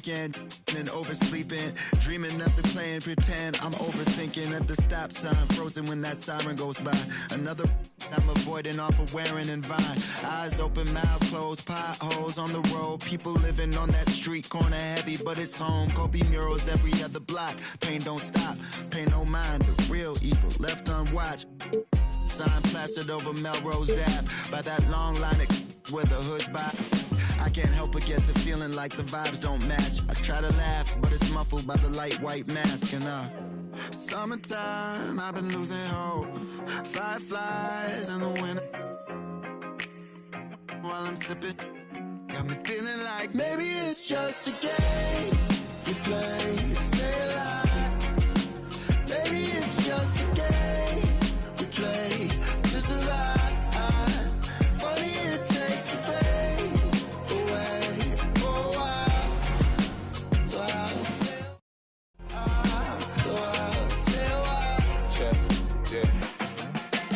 weekend and oversleeping, dreaming nothing, playing pretend. I'm overthinking at the stop sign, frozen when that siren goes by. Another I'm avoiding off of wearing and Vine. Eyes open, mouth closed, potholes on the road. People living on that street corner heavy, but it's home. Kobe murals every other block. Pain don't stop, pay no mind. The real evil left unwatched. Sign plastered over Melrose Ave by that long line of where the hood's by. I can't help but get to feeling like the vibes don't match. I try to laugh, but it's muffled by the light white mask. And summertime, I've been losing hope. Fireflies in the winter while I'm sipping. Got me feeling like maybe it's just a game you play to stay alive. Maybe it's just a game we play to survive. Funny it takes the pain away for a while. So I'll stay a while. Check, yeah.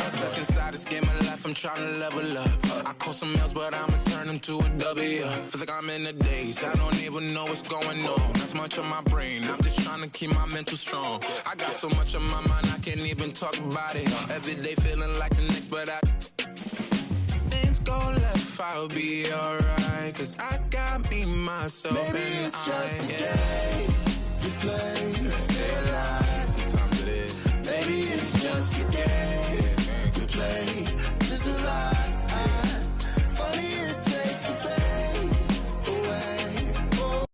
Stuck inside this game of life, I'm trying to level up. I call some else, but I'ma turn them to a W. Feels like I'm in the days, I don't even know what's going on. Not so much on my brain, I'm just trying to keep my mental strong. I got so much on my mind, I can't even talk about it. Every day feeling like the next, but things go left, I'll be alright. Cause I got me, myself, maybe and it's just a game you play to stay alive. Sometimes it is. Maybe it's just a game you play to survive. Funny it takes the pain away.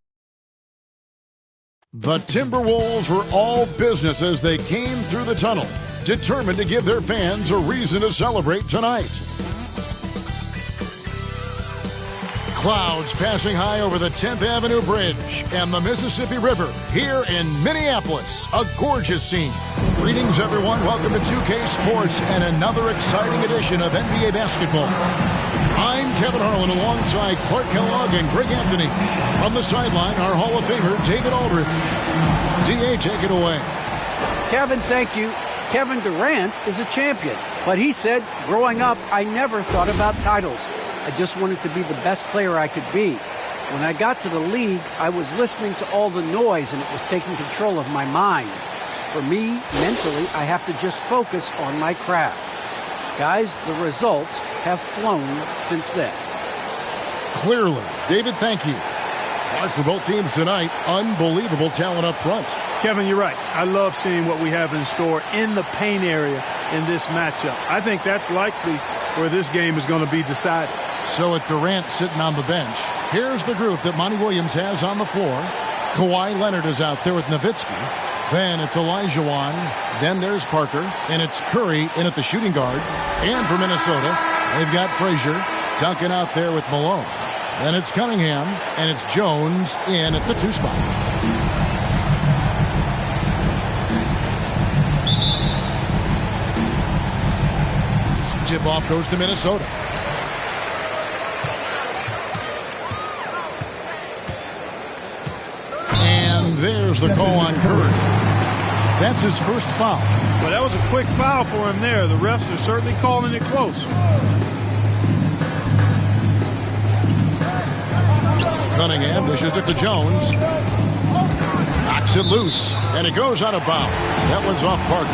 The Timberwolves were all business as they came through the tunnel, determined to give their fans a reason to celebrate tonight. Clouds passing high over the 10th Avenue Bridge and the Mississippi River here in Minneapolis. A gorgeous scene. Greetings, everyone. Welcome to 2K Sports and another exciting edition of NBA basketball. I'm Kevin Harlan alongside Clark Kellogg and Greg Anthony. From the sideline, our Hall of Famer, David Aldridge. D.A., take it away. Kevin, thank you. Kevin Durant is a champion, but he said, growing up, I never thought about titles. I just wanted to be the best player I could be. When I got to the league, I was listening to all the noise and it was taking control of my mind. For me, mentally, I have to just focus on my craft. Guys, the results have flown since then. Clearly. David, thank you. Clark, for both teams tonight, unbelievable talent up front. Kevin, you're right. I love seeing what we have in store in the paint area in this matchup. I think that's likely where this game is going to be decided. So with Durant sitting on the bench, here's the group that Monty Williams has on the floor. Kawhi Leonard is out there with Nowitzki. Then it's Elijah Wan. Then there's Parker. And it's Curry in at the shooting guard. And for Minnesota, they've got Frazier. Duncan out there with Malone. Then it's Cunningham. And it's Jones in at the 2 spot. Tip-off goes to Minnesota. And there's the call on Curry. That's his first foul. Well, that was a quick foul for him there. The refs are certainly calling it close. Cunningham dishes it to Jones. Knocks it loose, and it goes out of bounds. That one's off Parker.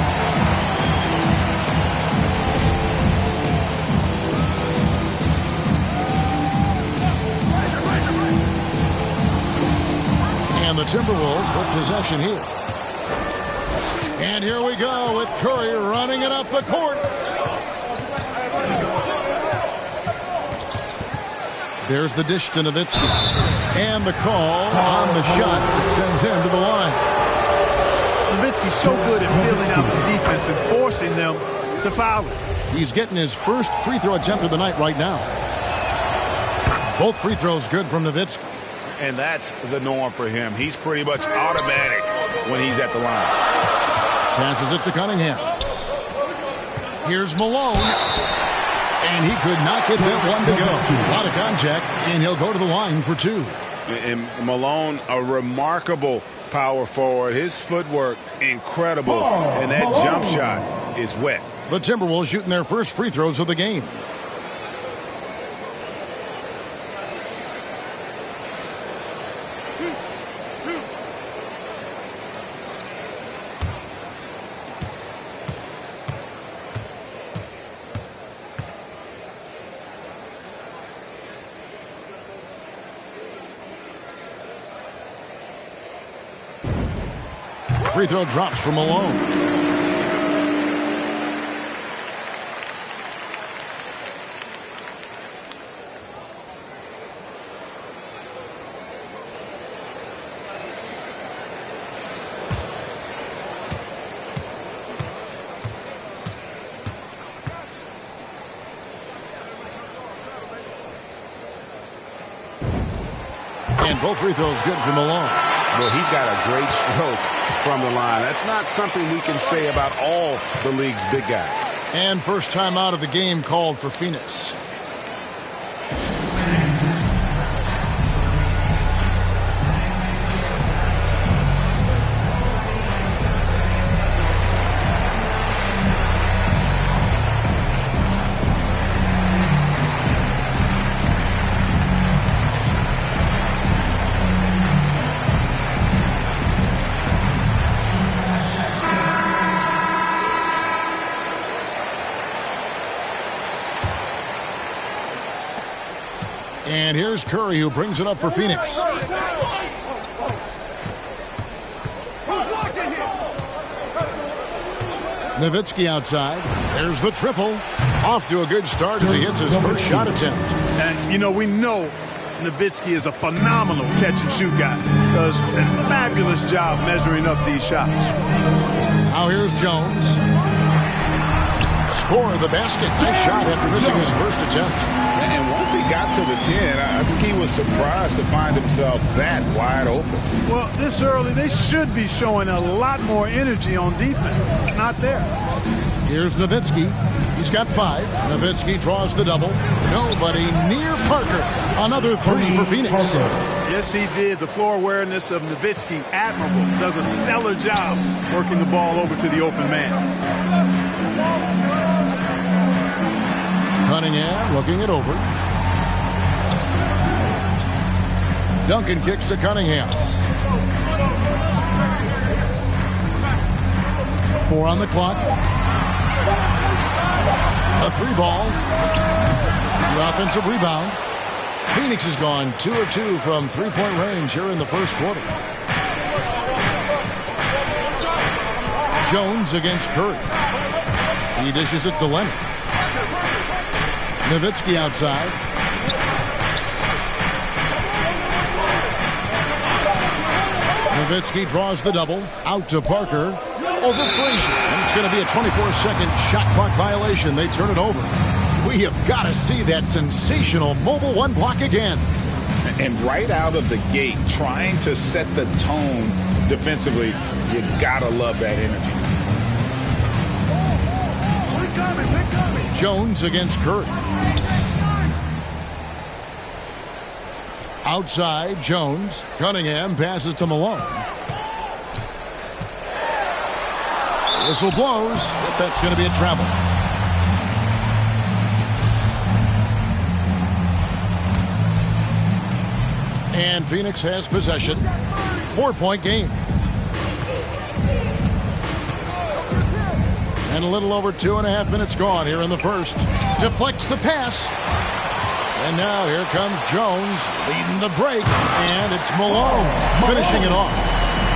And the Timberwolves with possession here. And here we go with Curry running it up the court. There's the dish to Nowitzki. And the call on the shot that sends him to the line. Nowitzki's so good at filling out the defense and forcing them to foul him. He's getting his first free throw attempt of the night right now. Both free throws good from Nowitzki. And that's the norm for him. He's pretty much automatic when he's at the line. Passes it to Cunningham. Here's Malone. And he could not get that one to go. A lot of contact, and he'll go to the line for 2. And Malone, a remarkable power forward. His footwork, incredible. And that jump shot is wet. The Timberwolves shooting their first free throws of the game. free throw drops for Malone. And both free throws good for Malone. Well, he's got a great stroke from the line. That's not something we can say about all the league's big guys. And first time out of the game called for Phoenix. And here's Curry, who brings it up for Phoenix. Nowitzki outside. There's the triple. Off to a good start as he hits his first shot attempt. And, you know, we know Nowitzki is a phenomenal catch-and-shoot guy. Does a fabulous job measuring up these shots. Now here's Jones. Score of the basket. Nice shot after missing his first attempt. And once he got to the 10, I think he was surprised to find himself that wide open. Well, this early, they should be showing a lot more energy on defense. It's not there. Here's Nowitzki. He's got 5. Nowitzki draws the double. Nobody near Parker. Another 3 for Phoenix. Yes, he did. The floor awareness of Nowitzki, admirable. Does a stellar job working the ball over to the open man. Cunningham looking it over. Duncan kicks to Cunningham. 4 on the clock. A 3-ball. The offensive rebound. Phoenix has gone 2 of 2 from three-point range here in the first quarter. Jones against Curry. He dishes it to Leonard. Nowitzki outside. Nowitzki draws the double. Out to Parker. Over Frazier. And it's going to be a 24-second shot clock violation. They turn it over. We have got to see that sensational mobile one block again. And right out of the gate, trying to set the tone defensively, you got to love that energy. Jones against Curry. Outside, Jones. Cunningham passes to Malone. Whistle blows. That's going to be a travel. And Phoenix has possession. 4-point game. And a little over 2.5 minutes gone here in the first. Deflects the pass. And now here comes Jones leading the break. And it's Malone finishing it off.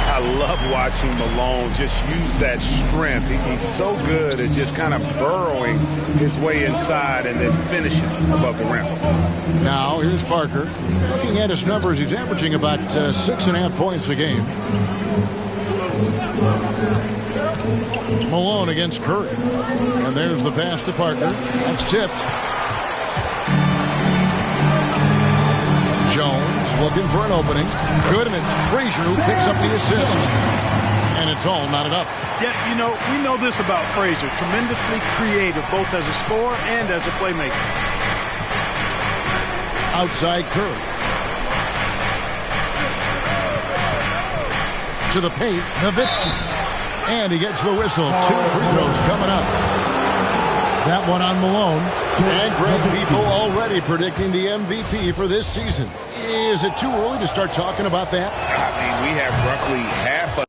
I love watching Malone just use that strength. He's so good at just kind of burrowing his way inside and then finishing above the rim. Now here's Parker. Looking at his numbers, he's averaging about 6.5 points a game. Malone against Curry. And there's the pass to Parker. That's tipped. Jones looking for an opening. Good, and it's Frazier who picks up the assist. And it's all knotted up. Yeah, you know, we know this about Frazier. Tremendously creative, both as a scorer and as a playmaker. Outside Curry. To the paint, Nowitzki. And he gets the whistle. 2 free throws coming up. That one on Malone. And Greg, people already predicting the MVP for this season. Is it too early to start talking about that? I mean, we have roughly half a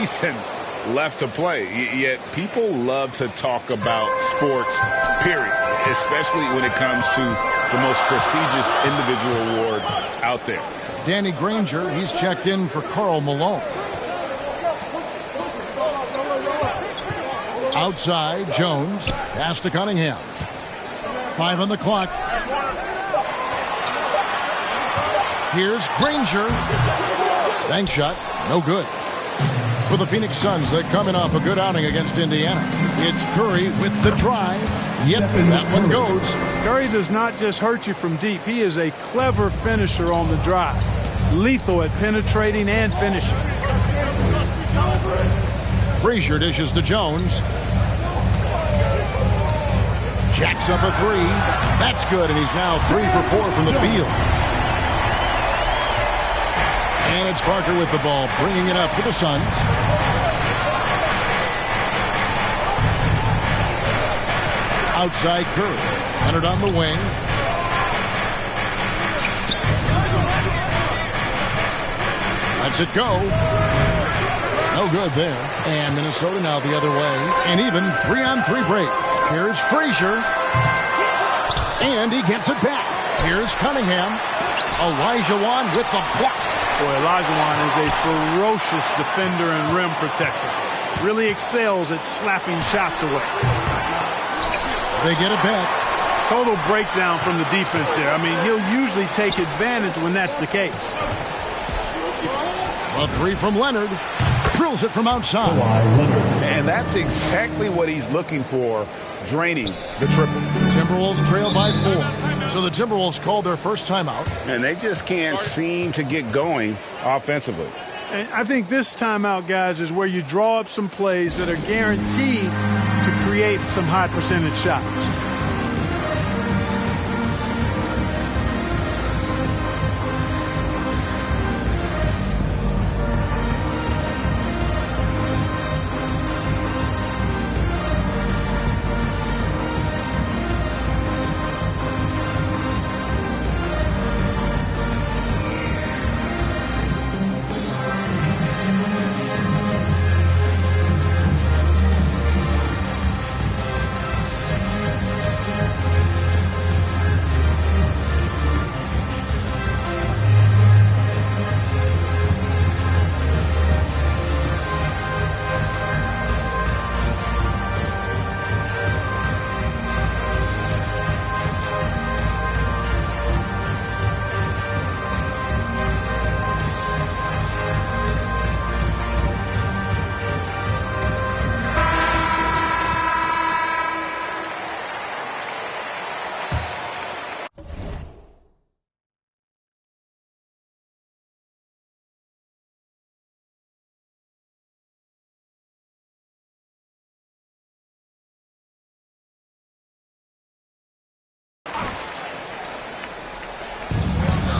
season left to play, yet people love to talk about sports, period, especially when it comes to the most prestigious individual award out there. Danny Granger, he's checked in for Karl Malone. Outside, Jones, pass to Cunningham. 5 on the clock. Here's Granger. Bank shot, no good. For the Phoenix Suns, they're coming off a good outing against Indiana. It's Curry with the drive. Yep, that one goes. Curry does not just hurt you from deep. He is a clever finisher on the drive. Lethal at penetrating and finishing. Frazier dishes to Jones. Jacks up a 3. That's good, and he's now 3 for 4 from the field. And it's Parker with the ball, bringing it up for the Suns. Outside Curry. Leonard on the wing. Lets it go. No good there. And Minnesota now the other way. And even 3-on-3 break. Here's Frazier. And he gets it back. Here's Cunningham. Olajuwon with the block. Boy, Olajuwon is a ferocious defender and rim protector. Really excels at slapping shots away. They get it back. Total breakdown from the defense there. I mean, he'll usually take advantage when that's the case. A 3 from Leonard. Drills it from outside. And that's exactly what he's looking for, draining the triple. Timberwolves trail by 4. So the Timberwolves called their first timeout. And they just can't seem to get going offensively. And I think this timeout, guys, is where you draw up some plays that are guaranteed to create some high percentage shots.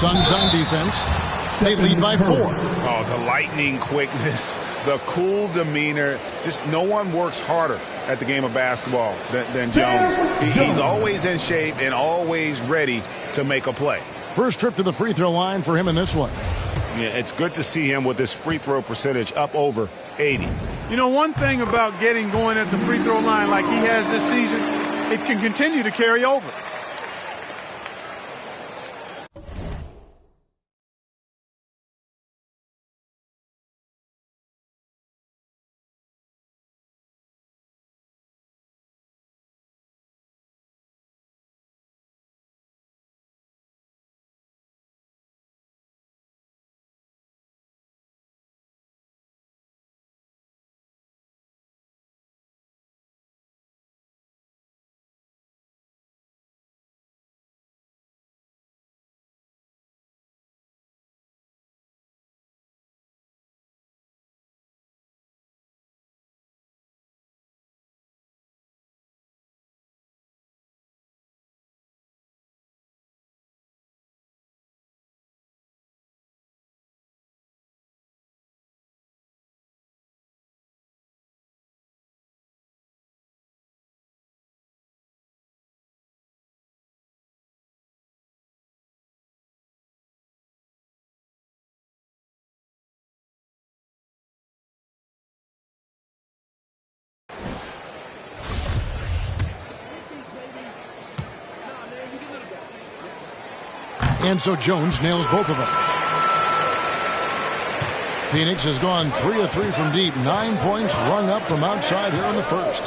Suns on defense. They lead by 4. Oh, the lightning quickness, the cool demeanor. Just no one works harder at the game of basketball than Jones. He's always in shape and always ready to make a play. First trip to the free throw line for him in this one. Yeah, it's good to see him with this free throw percentage up over 80. You know, one thing about getting going at the free throw line like he has this season, it can continue to carry over. And so Jones nails both of them. Phoenix has gone 3 of 3 from deep. 9 points rung up from outside here in the first.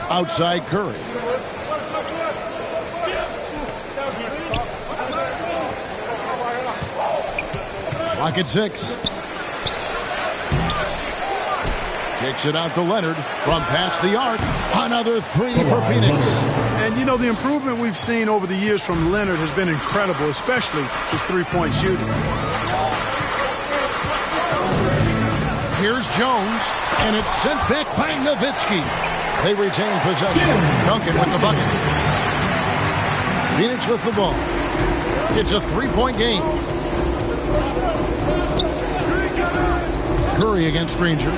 Outside Curry. Lock at 6. Kicks it out to Leonard from past the arc. Another 3 for Phoenix. And, you know, the improvement we've seen over the years from Leonard has been incredible, especially his three-point shooting. Here's Jones, and it's sent back by Nowitzki. They retain possession. Duncan with the bucket. Phoenix with the ball. It's a 3-point game. Curry against Granger.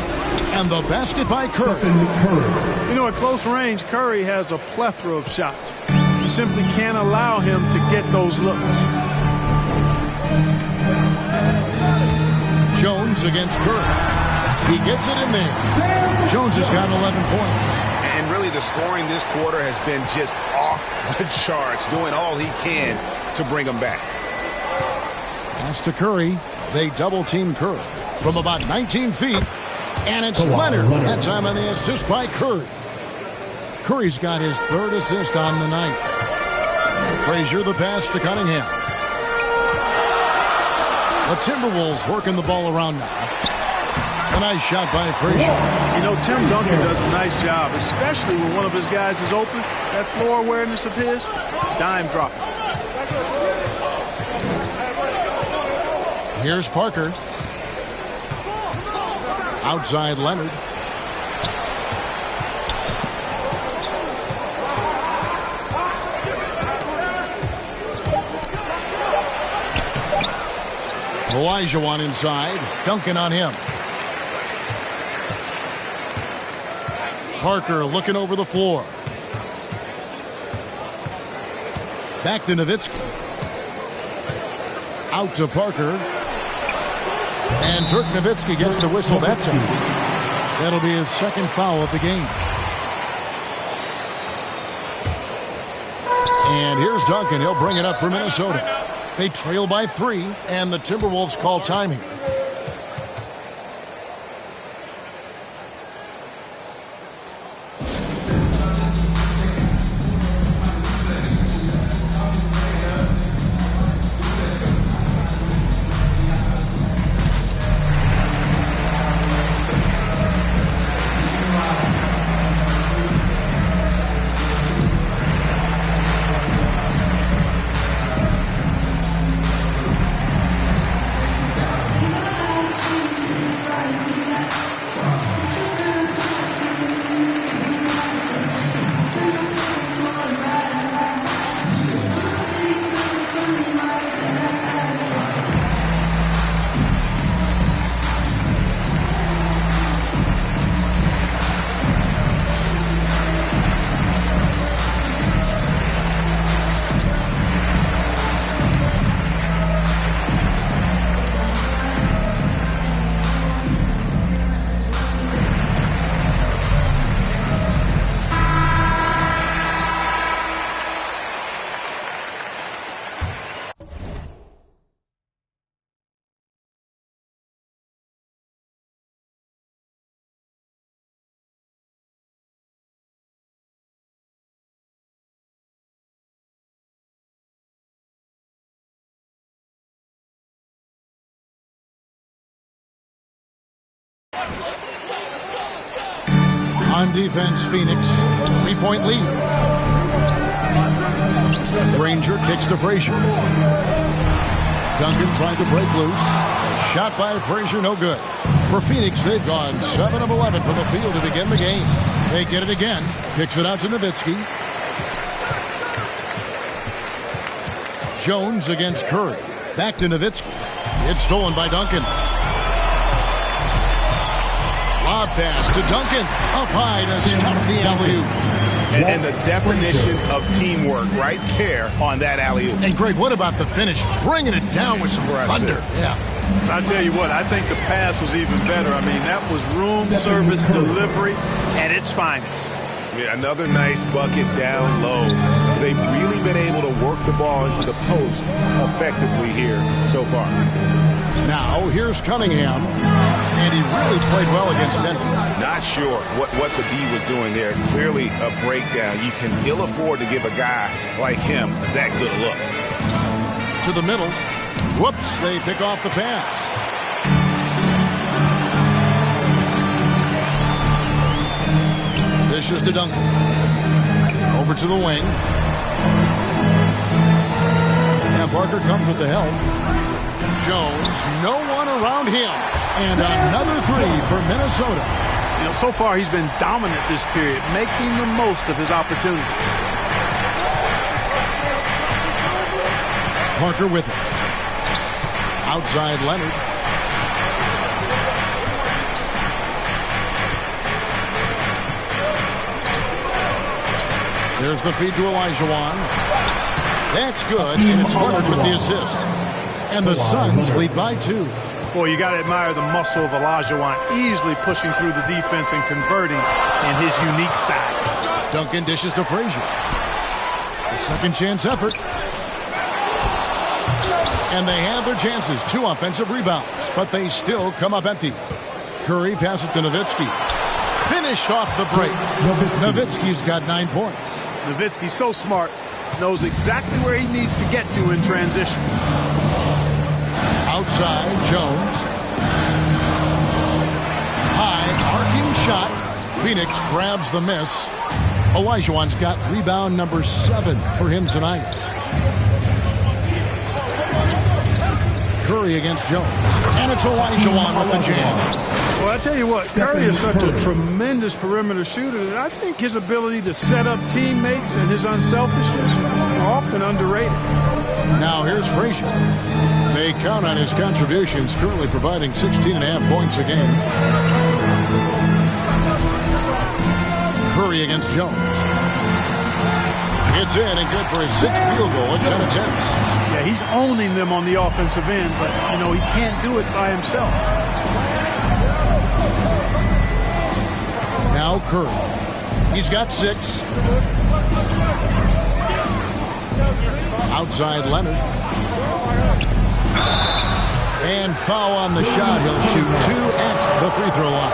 And the basket by Curry. You know, at close range, Curry has a plethora of shots. You simply can't allow him to get those looks. Jones against Curry. He gets it in there. Jones has got 11 points. And really the scoring this quarter has been just off the charts, doing all he can to bring them back. Pass to Curry. They double-team Curry from about 19 feet. And it's Leonard. That time on the assist by Curry. Curry's got his 3rd assist on the night. Frazier the pass to Cunningham. The Timberwolves working the ball around now. A nice shot by Frazier. You know, Tim Duncan does a nice job, especially when one of his guys is open. That floor awareness of his, dime drop. Here's Parker. Outside Leonard. Olajuwon inside. Duncan on him. Parker looking over the floor. Back to Nowitzki. Out to Parker. And Dirk Nowitzki gets the whistle that time. That'll be his 2nd foul of the game. And here's Duncan. He'll bring it up for Minnesota. They trail by 3, and the Timberwolves call time here. On defense, Phoenix, 3-point lead. Granger kicks to Frazier. Duncan tried to break loose. A shot by Frazier, no good. For Phoenix, they've gone 7 of 11 from the field to begin the game. They get it again. Kicks it out to Nowitzki. Jones against Curry. Back to Nowitzki. It's stolen by Duncan. Lob pass to Duncan. Up high to stuff the alley-oop. And the definition of teamwork right there on that alley-oop. And Greg, what about the finish? Bringing it down with some thunder. Yeah. I'll tell you what, I think the pass was even better. I mean, that was room service delivery at its finest. Yeah, another nice bucket down low. They've really been able to work the ball into the post effectively here so far. Now, here's Cunningham, and he really played well against Denver. Not sure what the D was doing there. Clearly a breakdown. You can ill afford to give a guy like him that good a look. To the middle. Whoops, they pick off the pass. Dishes to Duncan. Over to the wing. And Parker comes with the help. Jones, no one around him. And another three for Minnesota. You know, so far he's been dominant this period, making the most of his opportunity. Parker with it. Outside Leonard. There's the feed to Olajuwon. That's good, and it's Leonard with the assist. And the Suns lead by 2. Boy, you got to admire the muscle of Olajuwon, easily pushing through the defense and converting in his unique style. Duncan dishes to Frazier. A second chance effort. And they have their chances. 2 offensive rebounds, but they still come up empty. Curry passes to Nowitzki. Finished off the break. Nowitzki's got 9 points. Nowitzki's so smart, knows exactly where he needs to get to in transition. Outside, Jones. High, arcing shot. Phoenix grabs the miss. Olajuwon's got rebound number 7 for him tonight. Curry against Jones. And it's Olajuwon with the jam. Well, I tell you what, Curry is such a tremendous perimeter shooter that I think his ability to set up teammates and his unselfishness are often underrated. Now here's Frazier. They count on his contributions, currently providing 16.5 points a game. Curry against Jones. It's in and good for his 6th field goal at 10 attempts. Yeah, he's owning them on the offensive end, but, you know, he can't do it by himself. Now Curry. He's got 6. Outside Leonard. And foul on the shot. He'll shoot 2 at the free throw line.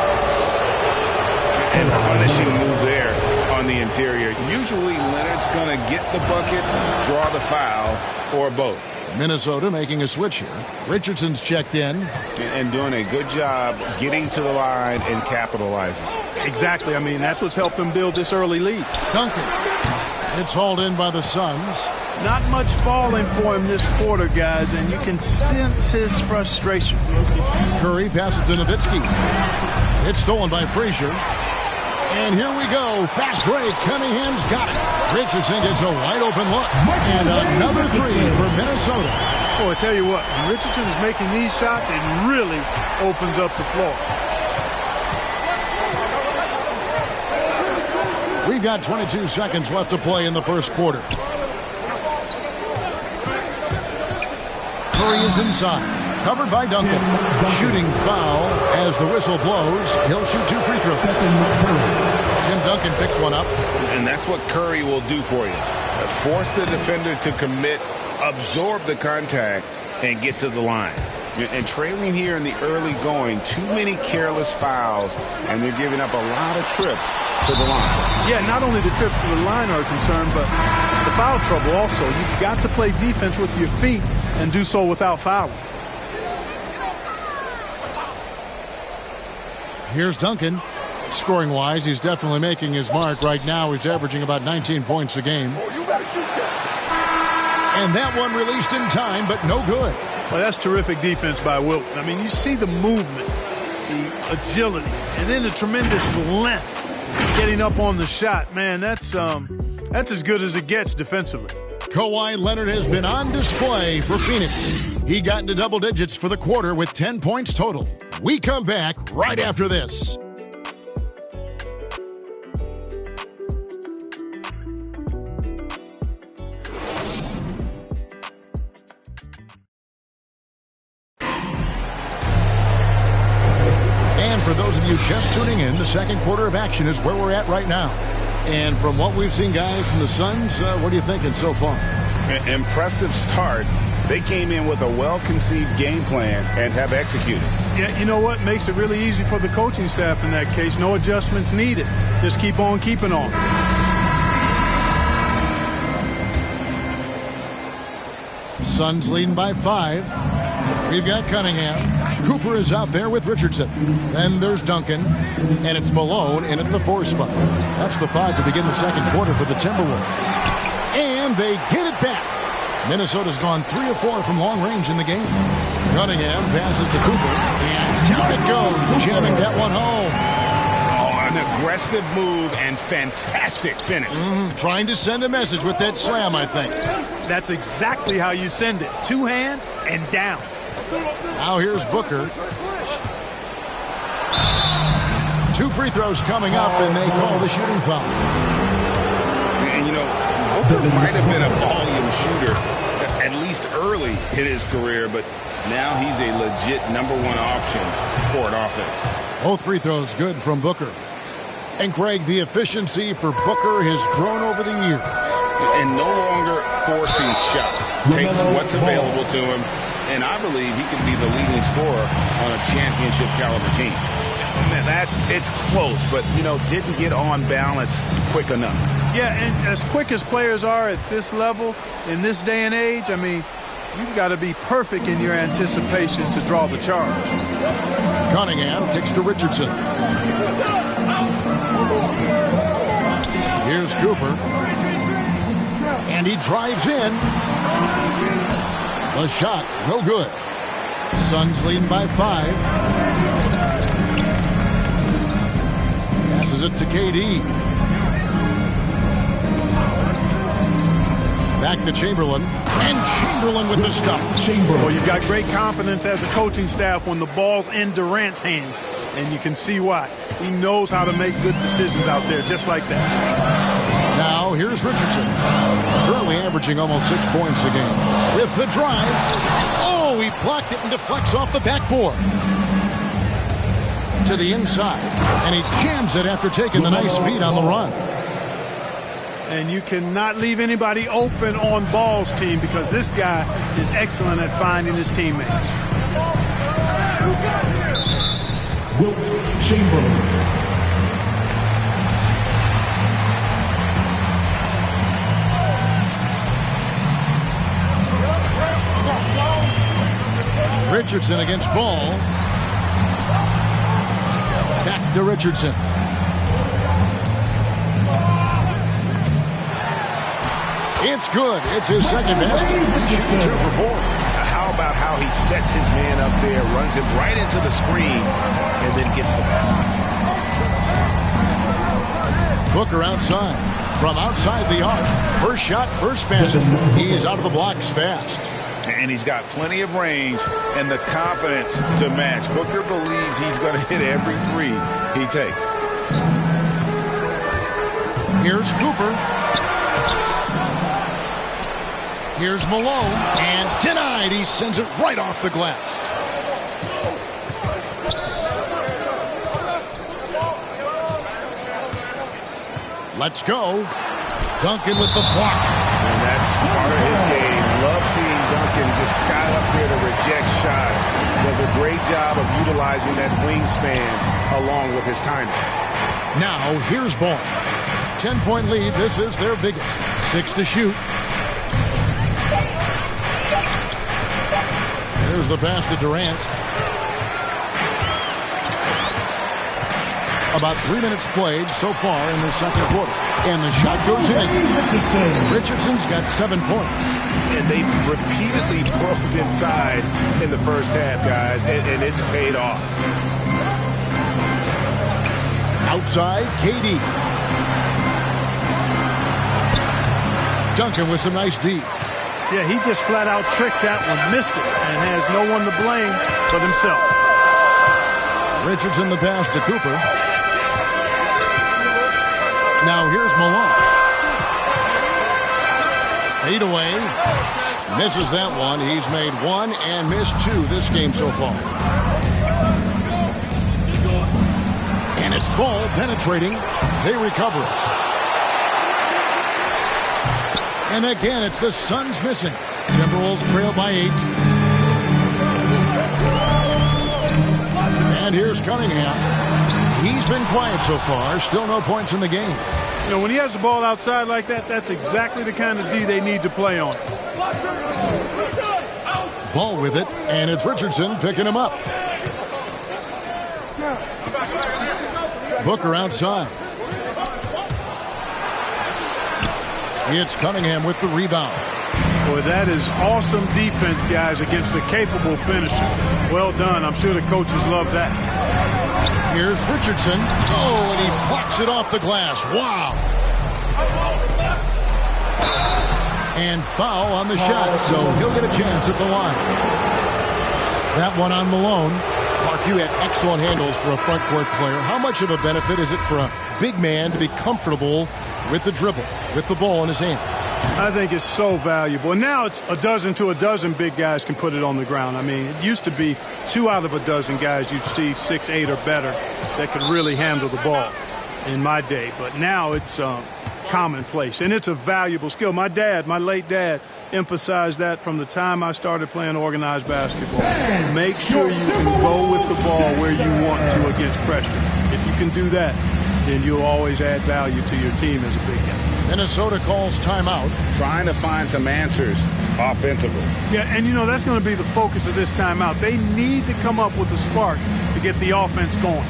And punishing move there on the interior. Usually Leonard's going to get the bucket, draw the foul, or both. Minnesota making a switch here. Richardson's checked in. And doing a good job getting to the line and capitalizing. Exactly. I mean, that's what's helped them build this early lead. Duncan. It's hauled in by the Suns. Not much falling for him this quarter, guys, and you can sense his frustration. Curry passes to Nowitzki. It's stolen by Frazier. And here we go. Fast break. Cunningham's got it. Richardson gets a wide open look. And another 3 for Minnesota. Boy, I tell you what, when Richardson is making these shots, it really opens up the floor. We've got 22 seconds left to play in the first quarter. Curry is inside. Covered by Duncan. Shooting foul as the whistle blows. He'll shoot 2 free throws. Tim Duncan picks one up. And that's what Curry will do for you. Force the defender to commit, absorb the contact, and get to the line. And trailing here in the early going, too many careless fouls, and they're giving up a lot of trips to the line. Yeah, not only the trips to the line are a concern, but the foul trouble also. You've got to play defense with your feet and do so without fouling. Here's Duncan. Scoring-wise, he's definitely making his mark. Right now, he's averaging about 19 points a game. And that one released in time, but no good. Well, that's terrific defense by Wilton. I mean, you see the movement, the agility, and then the tremendous length getting up on the shot. Man, that's as good as it gets defensively. Kawhi Leonard has been on display for Phoenix. He got into double digits for the quarter with 10 points total. We come back right after this. And for those of you just tuning in, the second quarter of action is where we're at right now. And from what we've seen, guys, from the Suns, what are you thinking so far? Impressive start. They came in with a well-conceived game plan and have executed. Yeah, you know what? Makes it really easy for the coaching staff in that case. No adjustments needed. Just keep on keeping on. Suns leading by 5. We've got Cunningham. Cooper is out there with Richardson. Then there's Duncan. And it's Malone in at the 4 spot. That's the 5 to begin the second quarter for the Timberwolves. And they get it back. Minnesota's gone 3 of 4 from long range in the game. Cunningham passes to Cooper. And down it goes, jamming that one home. Oh, an aggressive move and fantastic finish. Trying to send a message with that slam, I think. That's exactly how you send it. 2 hands and down. Now here's Booker. 2 free throws coming up, and they call the shooting foul. And, you know, Booker might have been a volume shooter, at least early in his career, but now he's a legit #1 option for an offense. Both free throws good from Booker. And, Craig, the efficiency for Booker has grown over the years. And no longer forcing shots. Takes what's available to him, and I believe he can be the leading scorer on a championship caliber team. It's close, but, you know, didn't get on balance quick enough. Yeah, and as quick as players are at this level, in this day and age, I mean, you've got to be perfect in your anticipation to draw the charge. Cunningham kicks to Richardson. Here's Cooper. And he drives in. The shot, no good. Suns leading by 5. Passes it to KD. Back to Chamberlain. And Chamberlain with the stuff. Well, you've got great confidence as a coaching staff when the ball's in Durant's hands. And you can see why. He knows how to make good decisions out there just like that. Now, here's Richardson. Currently averaging almost 6 points a game. With the drive. Oh, he blocked it and deflects off the backboard. To the inside. And he jams it after taking the nice feed on the run. And you cannot leave anybody open on Ball's team because this guy is excellent at finding his teammates. Wilt Chamberlain. Richardson against Ball. Back to Richardson. It's good. It's his second basket. He's shooting 2 for 4. How about how he sets his man up there, runs it right into the screen, and then gets the basket. Booker outside. From outside the arc. First shot, first basket. He's out of the blocks fast. And he's got plenty of range and the confidence to match. Booker believes he's going to hit every 3 he takes. Here's Cooper. Here's Malone. And denied. He sends it right off the glass. Let's go. Duncan with the block. And that's part of his game. Love seeing Duncan just sky up there to reject shots. Does a great job of utilizing that wingspan along with his timing. Now here's Ball. 10-point lead. This is their biggest. 6 to shoot. There's the pass to Durant. About 3 minutes played so far in the second quarter. And the shot goes in. Richardson's got 7 points. And they've repeatedly probed inside in the first half, guys, and it's paid off. Outside, KD. Duncan with some nice D. Yeah, he just flat out tricked that one, missed it, and has no one to blame but himself. Richardson the pass to Cooper. Now here's Malone. Fade away. Misses that one. He's made 1 and missed 2 this game so far. And it's Ball penetrating. They recover it. And again, it's the Suns missing. Timberwolves trail by 8. And here's Cunningham. He's been quiet so far. Still no points in the game. You know, when he has the ball outside like that, that's exactly the kind of D they need to play on. Ball with it, and it's Richardson picking him up. Booker outside. It's Cunningham with the rebound. Boy, that is awesome defense, guys, against a capable finisher. Well done. I'm sure the coaches love that. Here's Richardson. Oh, and he blocks it off the glass. Wow. And foul on the shot, so he'll get a chance at the line. That one on Malone. Clark, you had excellent handles for a front court player. How much of a benefit is it for a big man to be comfortable with the dribble, with the ball in his hand? I think it's so valuable. And now it's a dozen to a dozen big guys can put it on the ground. I mean, it used to be 2 out of a dozen guys you'd see 6, 8 or better that could really handle the ball in my day. But now it's commonplace, and it's a valuable skill. My late dad, emphasized that from the time I started playing organized basketball. Make sure you can go with the ball where you want to against pressure. If you can do that, then you'll always add value to your team as a big guy. Minnesota calls timeout. Trying to find some answers offensively. Yeah, and you know, that's going to be the focus of this timeout. They need to come up with a spark to get the offense going.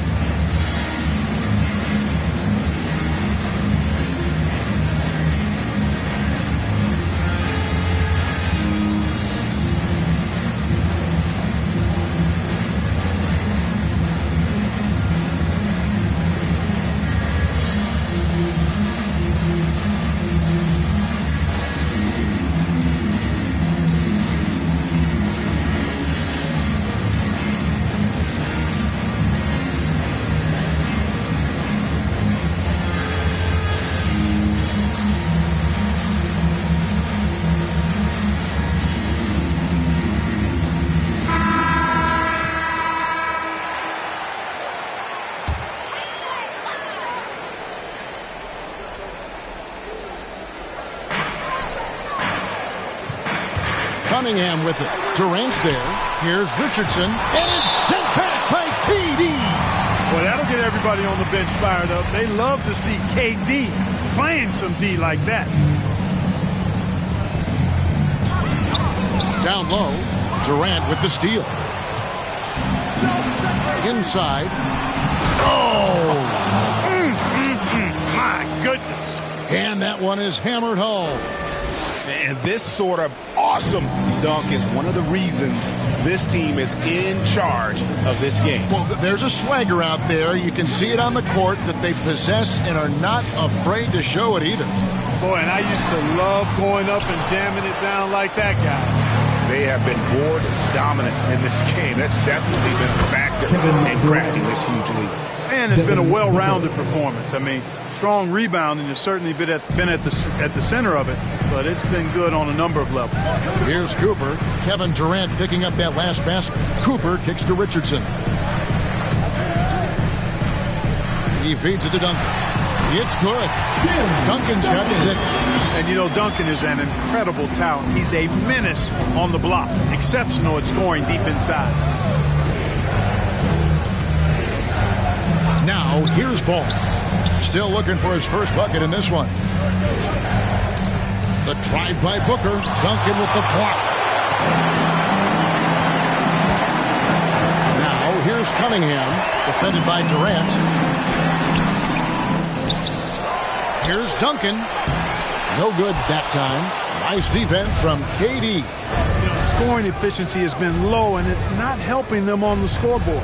Cunningham with it. Durant's there. Here's Richardson. And it's sent back by KD. Well, that'll get everybody on the bench fired up. They love to see KD playing some D like that. Down low. Durant with the steal. Inside. Oh! My goodness. And that one is hammered home. And this sort of awesome dunk is one of the reasons this team is in charge of this game. Well, there's a swagger out there. You can see it on the court that they possess and are not afraid to show it either. Boy, and I used to love going up and jamming it down like that, guys. They have been board dominant in this game. That's definitely been a factor in crafting this huge lead. And it's been a well-rounded performance. I mean, strong rebounding has certainly been at the center of it, but it's been good on a number of levels. Here's Cooper. Kevin Durant picking up that last basket. Cooper kicks to Richardson. He feeds it to Duncan. It's good. Duncan's got 6. And, you know, Duncan is an incredible talent. He's a menace on the block. Exceptional at scoring deep inside. Now, here's Ball. Still looking for his first bucket in this one. The drive by Booker. Duncan with the block. Now, here's Cunningham. Defended by Durant. Here's Duncan. No good that time. Nice defense from KD. You know, the scoring efficiency has been low, and it's not helping them on the scoreboard.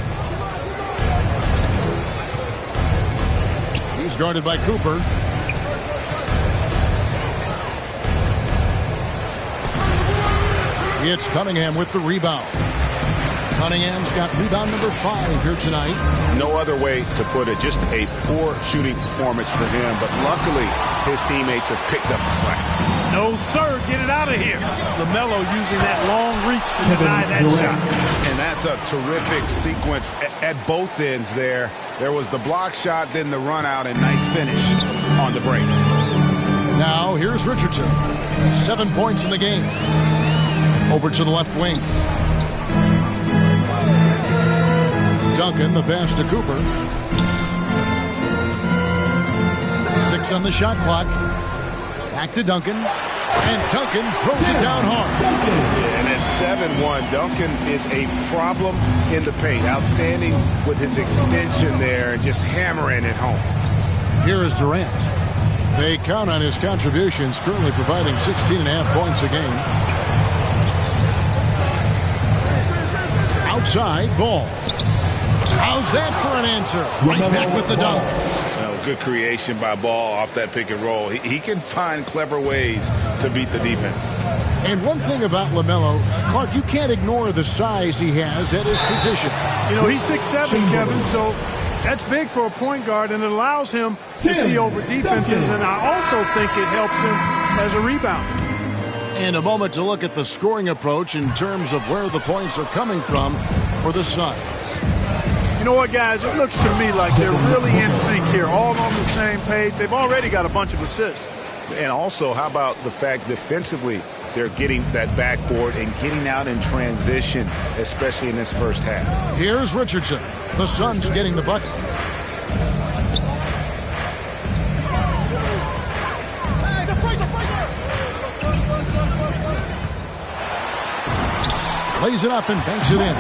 He's guarded by Cooper. It's Cunningham with the rebound. Cunningham's got rebound number 5 here tonight. No other way to put it. Just a poor shooting performance for him, but luckily his teammates have picked up the slack. No, sir. Get it out of here. LaMelo using that long reach to deny that shot. And that's a terrific sequence at both ends there. There was the block shot, then the run out, and nice finish on the break. Now here's Richardson. 7 points in the game. Over to the left wing. Duncan, the pass to Cooper. 6 on the shot clock. Back to Duncan. And Duncan throws it down hard. And at 7-1, Duncan is a problem in the paint. Outstanding with his extension there and just hammering it home. Here is Durant. They count on his contributions, currently providing 16.5 points a game. Outside, Ball. How's that for an answer? Right back with the dunk. Good creation by Ball off that pick and roll. He can find clever ways to beat the defense. And one thing about LaMelo, Clark, you can't ignore the size he has at his position. You know, he's 6'7", Kevin, so that's big for a point guard, and it allows him to see over defenses, and I also think it helps him as a rebounder. And a moment to look at the scoring approach in terms of where the points are coming from for the Suns. You know what, guys? It looks to me like they're really in sync here, all on the same page. They've already got a bunch of assists. And also, how about the fact defensively they're getting that backboard and getting out in transition, especially in this first half. Here's Richardson. The Suns getting the bucket. Plays it up and banks it in.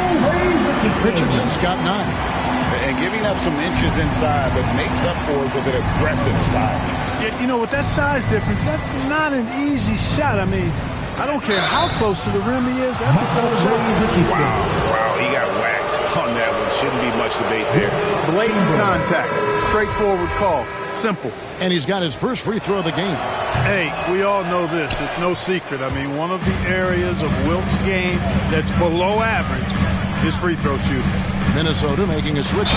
Richardson's got 9. And giving up some inches inside, but makes up for it with an aggressive style. Yeah, you know, with that size difference, that's not an easy shot. I mean, I don't care how close to the rim he is. That's a tough shot. Wow, he got whacked on that one. Shouldn't be much debate there. Blatant contact. Straightforward call. Simple. And he's got his first free throw of the game. Hey, we all know this. It's no secret. I mean, one of the areas of Wilt's game that's below average is free throw shooting. Minnesota making a switch.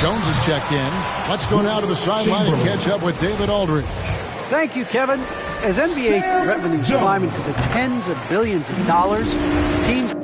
Jones is checked in. Let's go now to the sideline and catch up with David Aldridge. Thank you, Kevin. As NBA revenues climb into the tens of billions of dollars, teams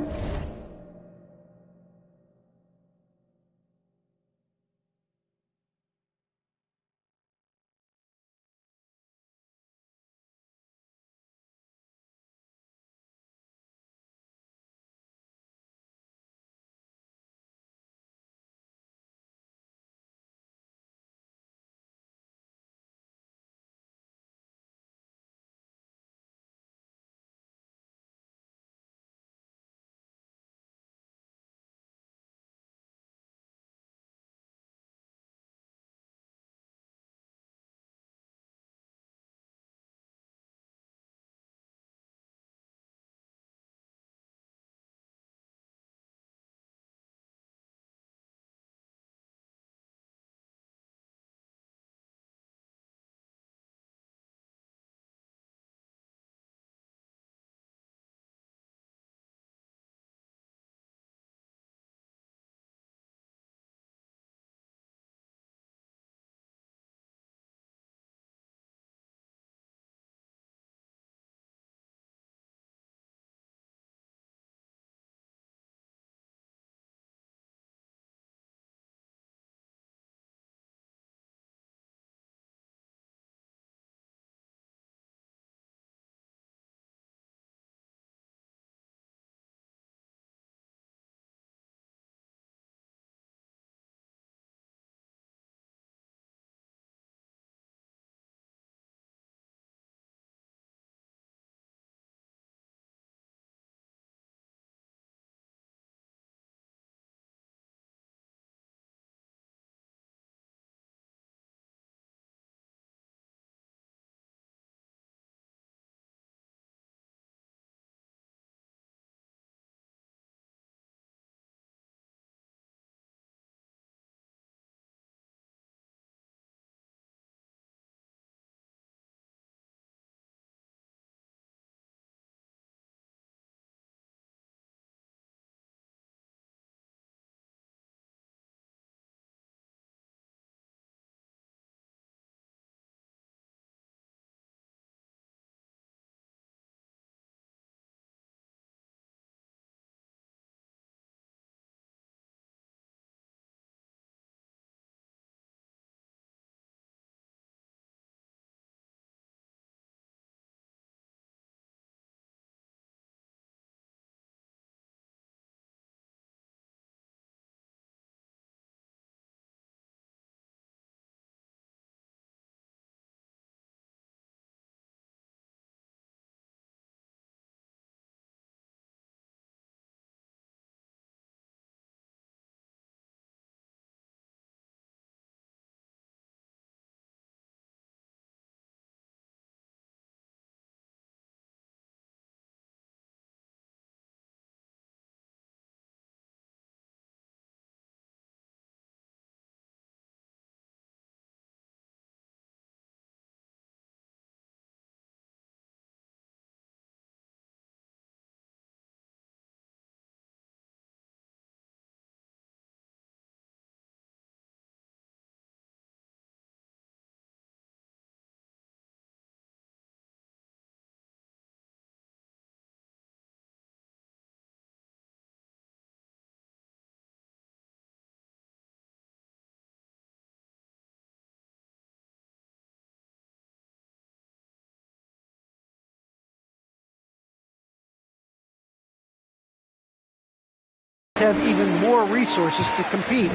more resources to compete.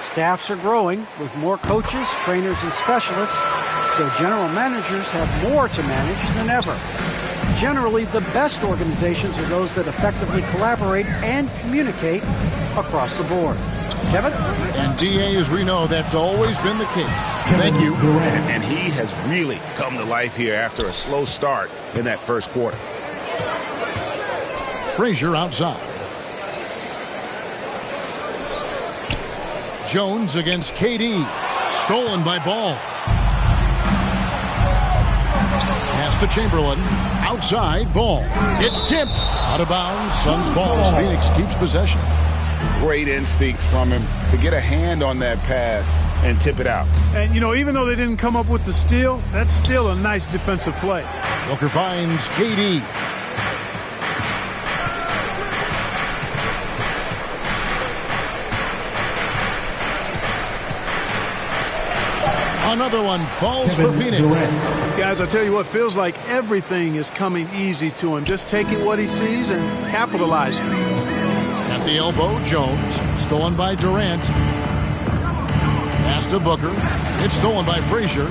Staffs are growing with more coaches, trainers, and specialists, so general managers have more to manage than ever. Generally, the best organizations are those that effectively collaborate and communicate across the board. Kevin? And DA, as we know, that's always been the case. Thank you. And he has really come to life here after a slow start in that first quarter. Frazier outside. Jones against KD. Stolen by Ball. Pass to Chamberlain. Outside, Ball. It's tipped. Out of bounds. Suns ball as Phoenix keeps possession. Great instincts from him to get a hand on that pass and tip it out. And, you know, even though they didn't come up with the steal, that's still a nice defensive play. Booker finds KD. Another one falls for Phoenix. Guys, I tell you what, feels like everything is coming easy to him. Just taking what he sees and capitalizing. At the elbow, Jones. Stolen by Durant. Pass to Booker. It's stolen by Frazier.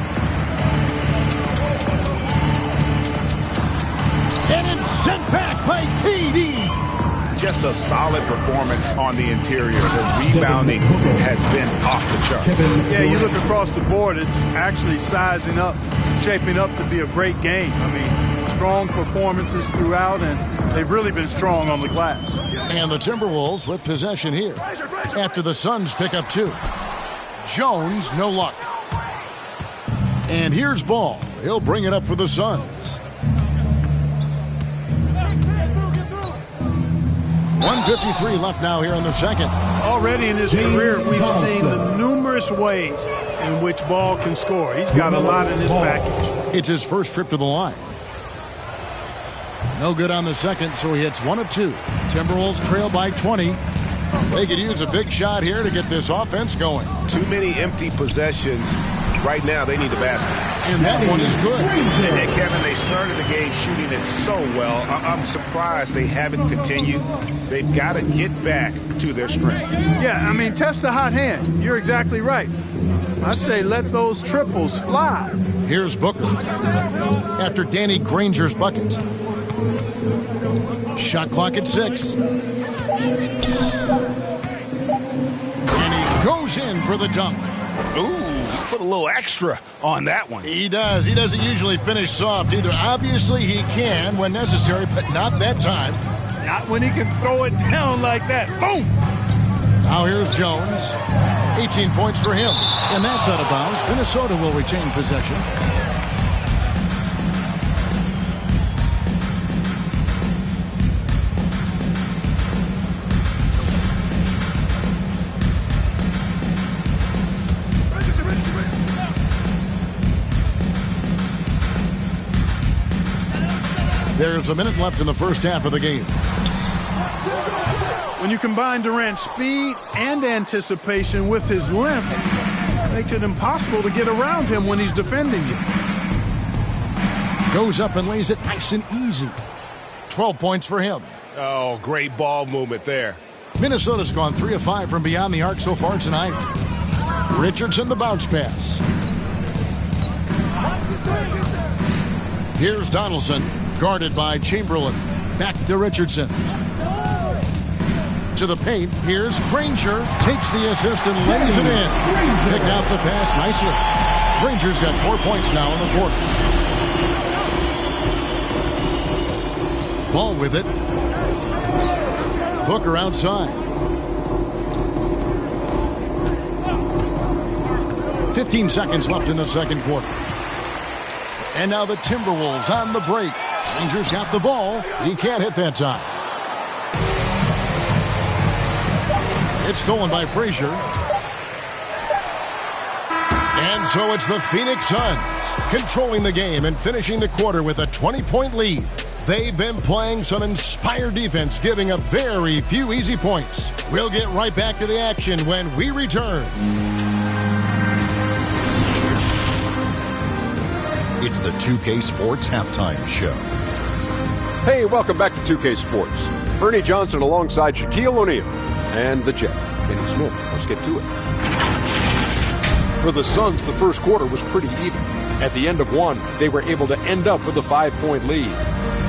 And it's sent back by KD. Just a solid performance on the interior. The rebounding has been off the charts. Yeah, you look across the board, it's actually sizing up, shaping up to be a great game. I mean, strong performances throughout, and they've really been strong on the glass. And the Timberwolves with possession here after the Suns pick up 2. Jones, no luck. And here's Ball. He'll bring it up for the Suns. 1:53 left now here in the second. Already in his career, we've seen the numerous ways in which Ball can score. He's got a lot in his package. It's his first trip to the line. No good on the second, so he hits 1 of 2. Timberwolves trail by 20. They could use a big shot here to get this offense going. Too many empty possessions. Right now, they need a basket. And that one is good. And Kevin, they started the game shooting it so well. I'm surprised they haven't continued. They've got to get back to their strength. Yeah, I mean, test the hot hand. You're exactly right. I say let those triples fly. Here's Booker. After Danny Granger's bucket. Shot clock at 6. And he goes in for the dunk. Ooh, put a little extra on that one. He does. He doesn't usually finish soft either. Obviously, he can when necessary, but not that time. Not when he can throw it down like that. Boom! Now here's Jones. 18 points for him. And that's out of bounds. Minnesota will retain possession. There's a minute left in the first half of the game. When you combine Durant's speed and anticipation with his length, it makes it impossible to get around him when he's defending you. Goes up and lays it nice and easy. 12 points for him. Oh, great ball movement there. Minnesota's gone 3 of 5 from beyond the arc so far tonight. Richardson the bounce pass. Here's Donaldson. Guarded by Chamberlain. Back to Richardson. To the paint. Here's Granger. Takes the assist and lays it in. Pick out the pass nicely. Granger's got 4 points now in the quarter. Ball with it. Booker outside. 15 seconds left in the second quarter. And now the Timberwolves on the break. Granger's got the ball. He can't hit that time. It's stolen by Frazier. And so it's the Phoenix Suns controlling the game and finishing the quarter with a 20-point lead. They've been playing some inspired defense, giving up very few easy points. We'll get right back to the action when we return. It's the 2K Sports Halftime Show. Hey, welcome back to 2K Sports. Ernie Johnson alongside Shaquille O'Neal and the Jet. Kenny Smith. Let's get to it. For the Suns, the first quarter was pretty even. At the end of one, they were able to end up with a 5-point lead.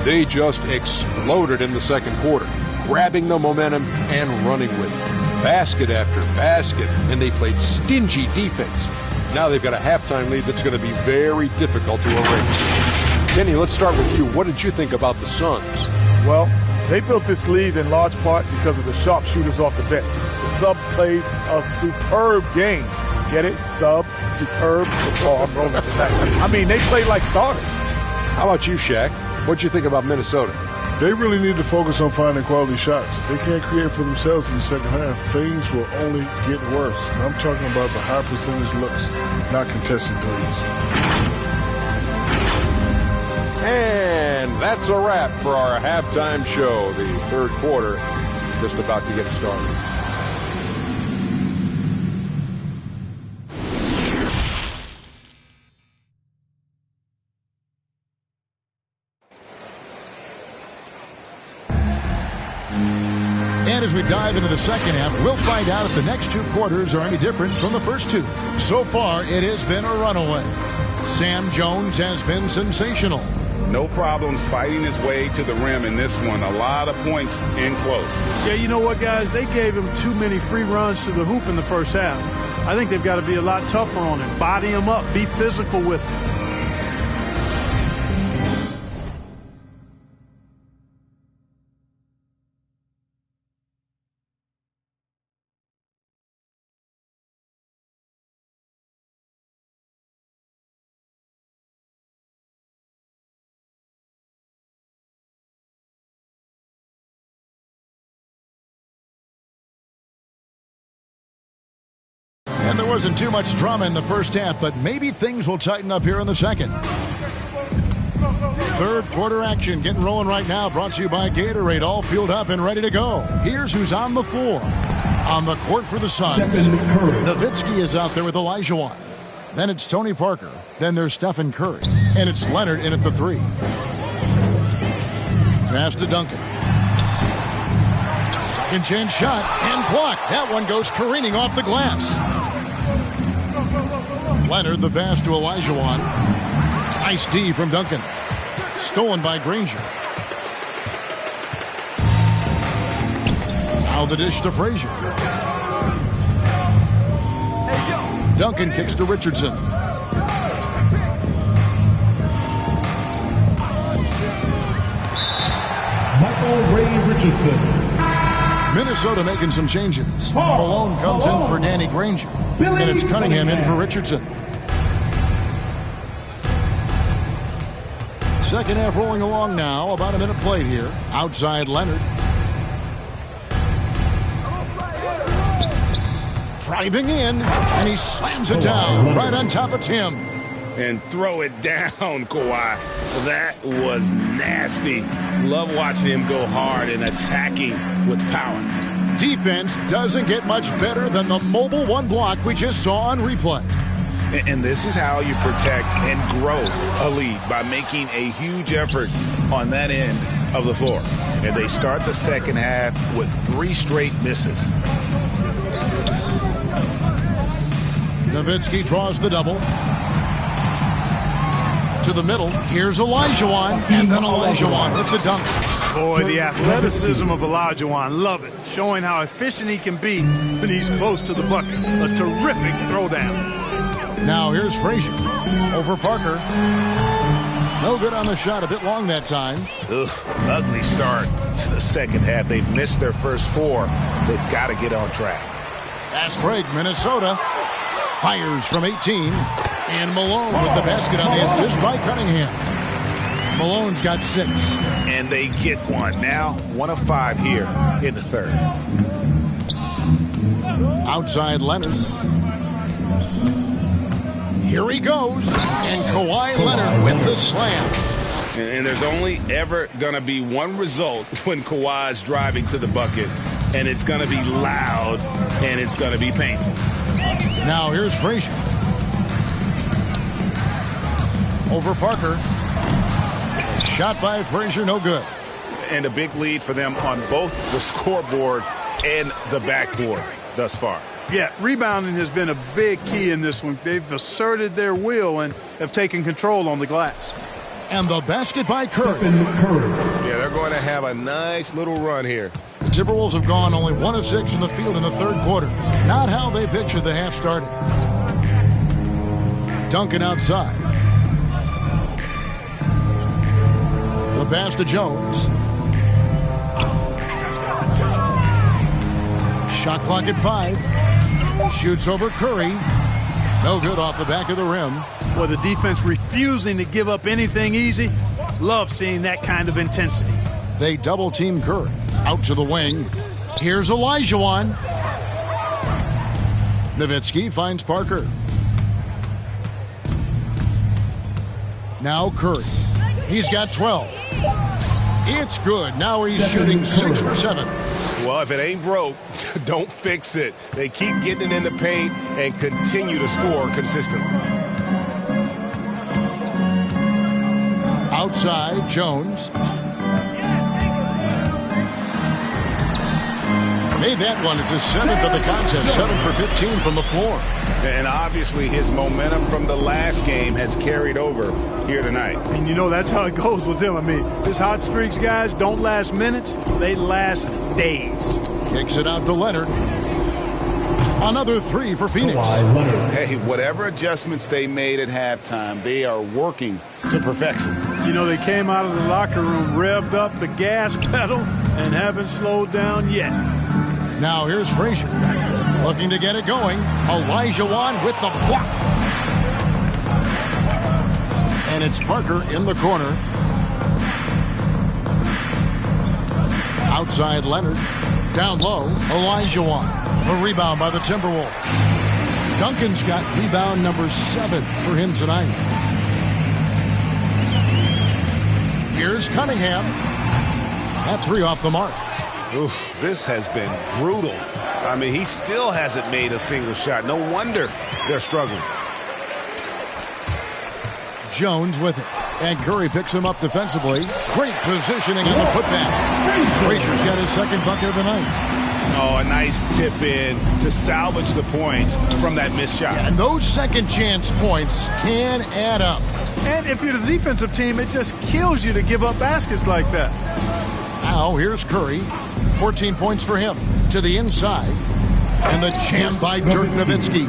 They just exploded in the second quarter, grabbing the momentum and running with it. Basket after basket, and they played stingy defense. Now they've got a halftime lead that's going to be very difficult to erase. Kenny, let's start with you. What did you think about the Suns? Well, they built this lead in large part because of the sharpshooters off the bench. The subs played a superb game. Get it? Sub, superb. I'm rolling tonight. I mean, they played like starters. How about you, Shaq? What'd you think about Minnesota? They really need to focus on finding quality shots. If they can't create for themselves in the second half, things will only get worse. And I'm talking about the high percentage looks, not contested threes. And that's a wrap for our halftime show. The third quarter just about to get started. And as we dive into the second half, we'll find out if the next two quarters are any different from the first two. So far, it has been a runaway. Sam Jones has been sensational. No problems fighting his way to the rim in this one. A lot of points in close. Yeah, you know what, guys? They gave him too many free runs to the hoop in the first half. I think they've got to be a lot tougher on him. Body him up. Be physical with him. And there wasn't too much drama in the first half, but maybe things will tighten up here in the second. Third quarter action getting rolling right now, brought to you by Gatorade, all fueled up and ready to go. Here's who's on the floor. On the court for the Suns, Nowitzki is out there with Olajuwon. Then it's Tony Parker. Then there's Stephen Curry. And it's Leonard in at the three. Pass to Duncan. Second chance shot and blocked. That one goes careening off the glass. Leonard, the pass to Olajuwon. Nice D from Duncan. Stolen by Granger. Now the dish to Frazier. Duncan kicks to Richardson. Michael Ray Richardson. Minnesota making some changes. Malone comes in for Danny Granger. And it's Cunningham in for Richardson. Second half rolling along now. About a minute played here. Outside Leonard. Driving in. And he slams it down right on top of Tim. And throw it down, Kawhi. That was nasty. Love watching him go hard and attacking with power. Defense doesn't get much better than the mobile one block we just saw on replay. And this is how you protect and grow a lead, by making a huge effort on that end of the floor. And they start the second half with 3 straight misses. Nowitzki draws the double. To the middle. Here's Olajuwon. And then Olajuwon with the dunk. Boy, the athleticism of Olajuwon. Love it. Showing how efficient he can be when he's close to the bucket. A terrific throwdown. Now here's Frazier. Over Parker. No good on the shot. A bit long that time. Ugh, ugly start to the second half. They've missed their first 4. They've got to get on track. Fast break. Minnesota fires from 18. And Malone with the basket on the assist by Cunningham. Malone's got 6. And they get one. Now 1 of 5 here in the third. Outside Leonard. Here he goes. And Kawhi Leonard with the slam. And there's only ever going to be one result when Kawhi's driving to the bucket. And it's going to be loud. And it's going to be painful. Now here's Frazier. Over Parker. Shot by Frazier, no good. And a big lead for them on both the scoreboard and the backboard. thus far. Yeah, rebounding has been a big key in this one. They've asserted their will and have taken control on the glass. And the basket by Curry. Yeah, they're going to have a nice little run here. The Timberwolves have gone only 1 of 6 in the field in the third quarter. Not how they pictured the half started. Duncan outside. The pass to Jones. Shot clock at 5. Shoots over Curry. No good off the back of the rim. Well, the defense refusing to give up anything easy. Love seeing that kind of intensity. They double-team Curry. Out to the wing. Here's Olajuwon. Nowitzki finds Parker. Now Curry. He's got 12. It's good. Now he's shooting 6 for 7. Well, if it ain't broke, don't fix it. They keep getting it in the paint and continue to score consistently. Outside, Jones. Made that one. It's his 7th of the contest. 7 for 15 from the floor. And obviously his momentum from the last game has carried over here tonight. And you know that's how it goes with him. I mean, his hot streaks, guys, don't last minutes. They last days. Kicks it out to Leonard. Another 3 for Phoenix. Hey, whatever adjustments they made at halftime, they are working to perfection. You know, they came out of the locker room, revved up the gas pedal, and haven't slowed down yet. Now here's Frazier. Looking to get it going. Olajuwon with the block. And it's Parker in the corner. Outside Leonard. Down low, Olajuwon. A rebound by the Timberwolves. Duncan's got rebound number 7 for him tonight. Here's Cunningham. That 3 off the mark. Oof, this has been brutal. I mean, he still hasn't made a single shot. No wonder they're struggling. Jones with it. And Curry picks him up defensively. Great positioning on the putback. Frazier's got his 2nd bucket of the night. Oh, a nice tip in to salvage the points from that missed shot. And those second chance points can add up. And if you're the defensive team, it just kills you to give up baskets like that. Now here's Curry. 14 points for him. To the inside. And the jam by Dirk Nowitzki.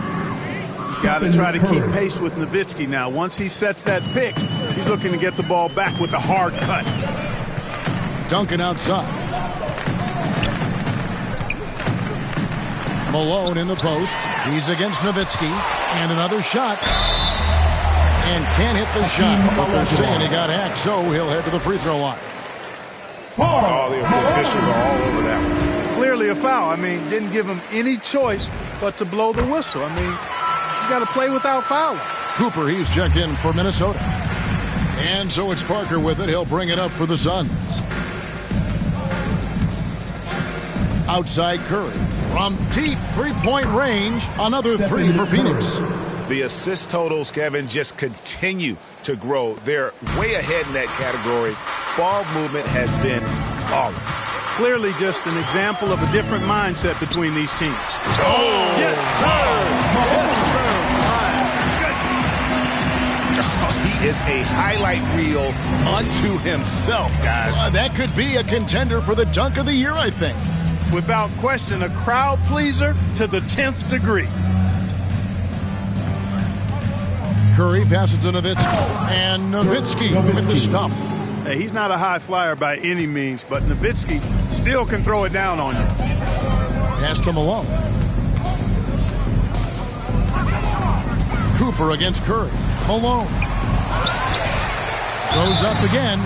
Got to try to keep pace with Nowitzki now. Once he sets that pick, he's looking to get the ball back with a hard cut. Duncan outside. Malone in the post. He's against Nowitzki. And another shot. And can't hit the shot. But they're saying he got hacked, so he'll head to the free throw line. Oh, the officials are all over that one. Clearly a foul. I mean, didn't give him any choice but to blow the whistle. I mean, you got to play without fouling. Cooper, he's checked in for Minnesota. And so it's Parker with it. He'll bring it up for the Suns. Outside Curry. From deep three-point range, another 3 for Phoenix. The assist totals, Kevin, just continue to grow. They're way ahead in that category. Ball movement has been flawless. Clearly just an example of a different mindset between these teams. Oh, yes, sir. Yes, sir. He is a highlight reel unto himself, guys. That could be a contender for the dunk of the year, I think. Without question, a crowd pleaser to the 10th degree. Curry passes to Nowitzki. And Nowitzki with the stuff. Hey, he's not a high flyer by any means, but Nowitzki still can throw it down on you. Pass to Malone. Cooper against Curry. Malone. Goes up again.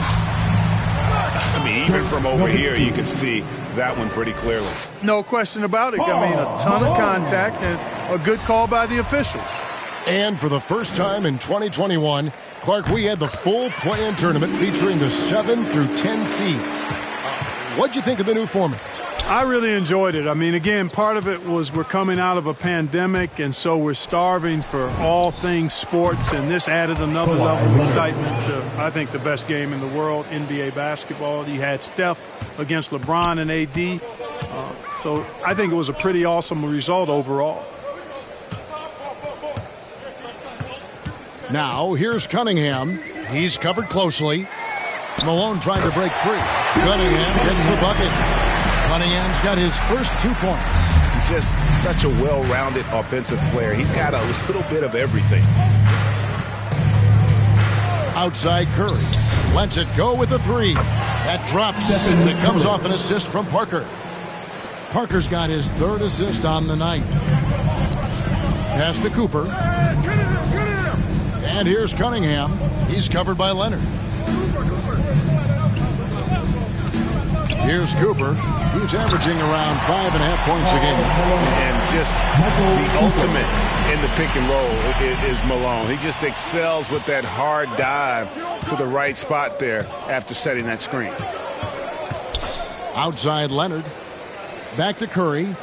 I mean, even from over here, you can see that one pretty clearly. No question about it. I mean, a ton of contact and a good call by the officials. And for the first time in 2021, Clark, we had the full play-in tournament featuring the 7 through 10 seeds. What'd you think of the new format? I really enjoyed it. I mean, again, part of it was we're coming out of a pandemic, and so we're starving for all things sports, and this added another level of excitement to, I think, the best game in the world, NBA basketball. You had Steph against LeBron and AD. So I think it was a pretty awesome result overall. Now, here's Cunningham. He's covered closely. Malone trying to break free. Cunningham gets the bucket. Cunningham's got his first 2 points. He's just such a well-rounded offensive player. He's got a little bit of everything. Outside Curry. Lets it go with a three. That drops, and it comes off an assist from Parker. Parker's got his third assist on the night. Pass to Cooper. And here's Cunningham. He's covered by Leonard. Here's Cooper. He's averaging around 5.5 points a game. And just the ultimate in the pick and roll is Malone. He just excels with that hard dive to the right spot there after setting that screen. Outside Leonard. Back to Curry.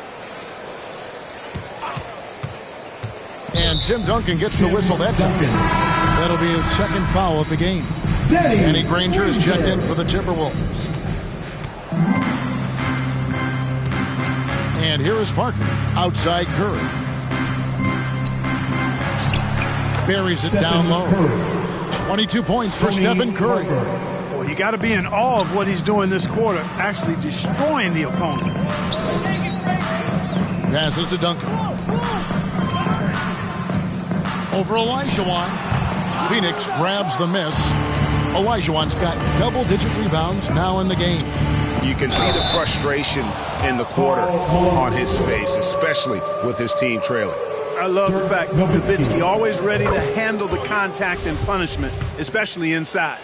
And Tim Duncan gets the whistle that time. That'll be his second foul of the game. Danny Granger is checked in for the Timberwolves. And here is Parker. Outside Curry. Buries it down low. 22 points for Stephen Curry. You got to be in awe of what he's doing this quarter, actually destroying the opponent. Passes to Duncan. Over Olajuwon. Phoenix grabs the miss. Olajuwon's got double-digit rebounds now in the game. You can see the frustration in the quarter on his face, especially with his team trailing. I love the fact Nowitzki always ready to handle the contact and punishment, especially inside.